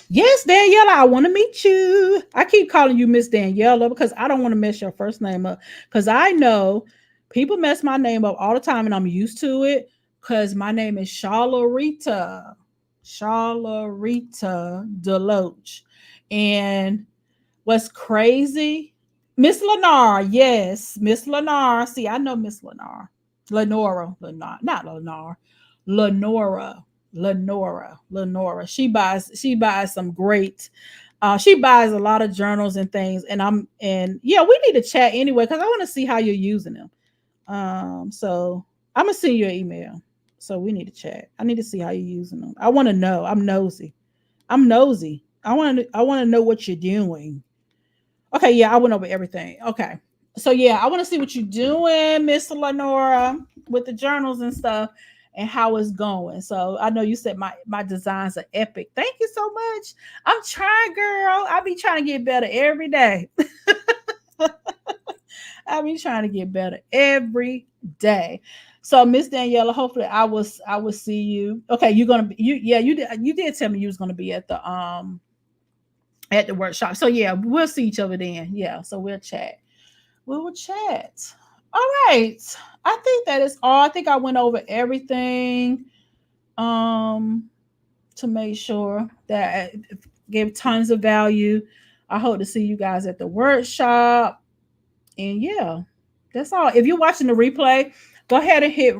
Yes, Daniela, I want to meet you. I keep calling you Miss Daniela because I don't want to mess your first name up. Because I know people mess my name up all the time, and I'm used to it. Because my name is Sharlrita Deloatch, and what's crazy, Miss Lennar, yes, Miss Lennar. See, I know Miss Lennar, Lenora, not Lennar, Lenora, Lenora. She buys some great. She buys a lot of journals and things, and yeah, we need to chat anyway because I want to see how you're using them. So I'm gonna send you an email. So we need to chat. I need to see how you're using them. I want to know. I'm nosy. I'm nosy. I want to know what you're doing. Okay, yeah, I went over everything. Okay. So yeah, I want to see what you're doing, Miss Lenora, with the journals and stuff and how it's going. So I know you said my designs are epic. Thank you so much. I'm trying, girl. I be trying to get better every day. I be trying to get better every day. So Miss Daniela, hopefully I will see you. Okay, you're gonna be you did tell me you was gonna be at the workshop. So yeah, we'll see each other then. Yeah, so we'll chat. We will chat. All right. I think that is all. I think I went over everything um to make sure that I gave tons of value. I hope to see you guys at the workshop. And yeah, that's all. If you're watching the replay, go ahead and hit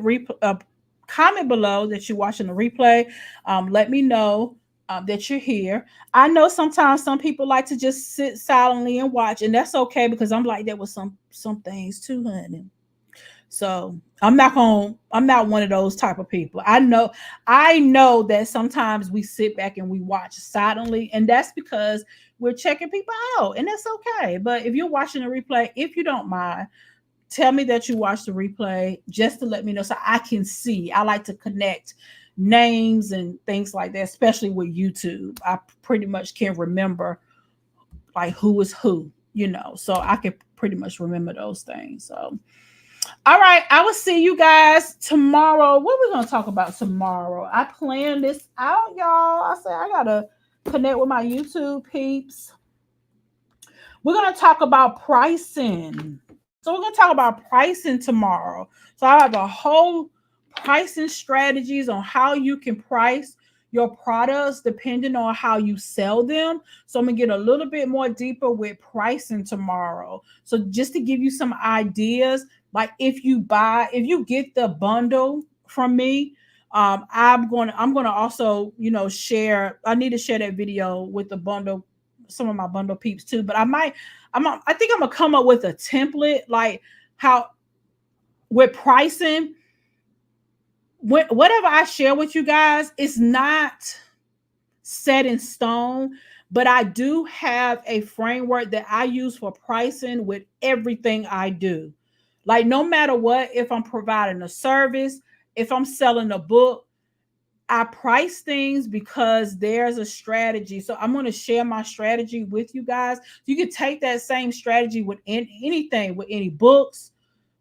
comment below that you're watching the replay. Let me know that you're here. I know sometimes some people like to just sit silently and watch, and that's okay because I'm like that with some things too, honey. So I'm not one of those type of people. I know that sometimes we sit back and we watch silently, and that's because we're checking people out, and that's okay. But if you're watching the replay, if you don't mind, tell me that you watched the replay just to let me know so I can see. I like to connect names and things like that, especially with YouTube. I pretty much can remember like who is who, so I can pretty much remember those things. So all right, I will see you guys tomorrow. What we gonna talk about tomorrow? I planned this out, y'all. I said I gotta connect with my YouTube peeps. We're gonna talk about pricing. So we're gonna talk about pricing tomorrow. So I have a whole pricing strategies on how you can price your products depending on how you sell them. So I'm gonna get a little bit more deeper with pricing tomorrow. So just to give you some ideas, like if you get the bundle from me, I'm gonna also share. I need to share that video with the bundle, some of my bundle peeps too. But I think I'm gonna come up with a template like how with pricing. Whatever I share with you guys, it's not set in stone, but I do have a framework that I use for pricing with everything I do. Like no matter what, if I'm providing a service, if I'm selling a book, I price things because there's a strategy. So I'm going to share my strategy with you guys. You can take that same strategy with anything, with any books,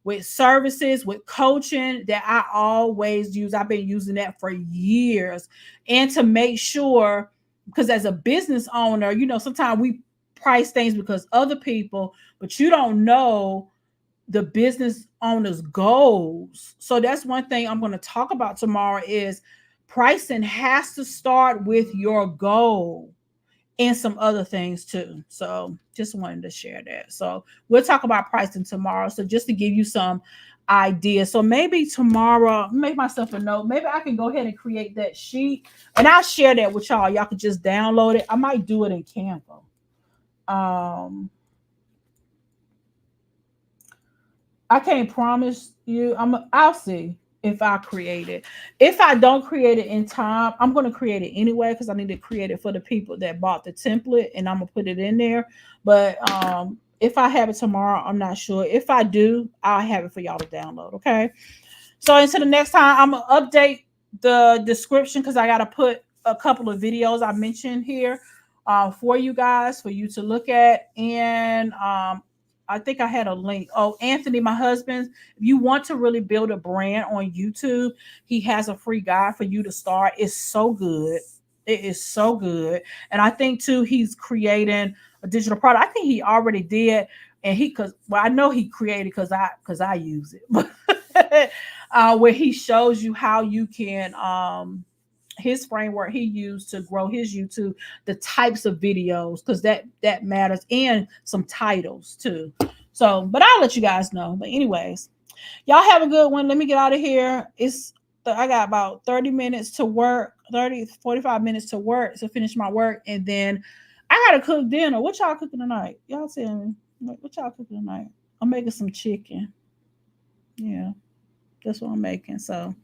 with services, with coaching that I always use. I've been using that for years. And to make sure, because as a business owner, sometimes we price things because other people, but you don't know the business owner's goals. So that's one thing I'm going to talk about tomorrow is pricing has to start with your goal and some other things too. So just wanted to share that. So we'll talk about pricing tomorrow. So just to give you some ideas. So maybe tomorrow, make myself a note. Maybe I can go ahead and create that sheet and I'll share that with y'all. Y'all could just download it. I might do it in Canva. Um, I can't promise you. I'll see if I create it. If I don't create it in time, I'm gonna create it anyway because I need to create it for the people that bought the template and I'm gonna put it in there. But if I have it tomorrow, I'm not sure. If I do, I'll have it for y'all to download. Okay. So until the next time, I'm gonna update. the description because I got to put a couple of videos I mentioned here for you guys for you to look at. And I think I had a link. Oh, Anthony, my husband, if you want to really build a brand on YouTube, he has a free guide for you to start. It's so good. It is so good. And I think too, he's creating a digital product. I think he already did. And he, cause well, I know he created because I use it, but where he shows you how you can his framework he used to grow his YouTube, the types of videos, because that matters, and some titles too. So, but I'll let you guys know. But anyways, y'all have a good one. Let me get out of here. I got about 30 minutes to work, 30 to 45 minutes to work to finish my work, and then I gotta cook dinner. What y'all cooking tonight? Y'all tell me. What y'all cooking tonight? I'm making some chicken. Yeah, that's what I'm making. So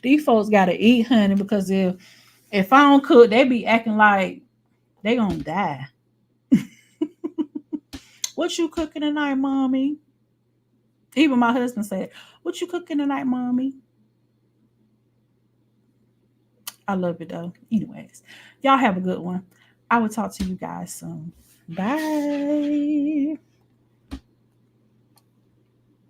these folks gotta eat, honey, because if I don't cook, they be acting like they gonna die. What you cooking tonight, mommy? Even my husband said, "What you cooking tonight, mommy?" I love it though. Anyways, y'all have a good one. I will talk to you guys soon. Bye.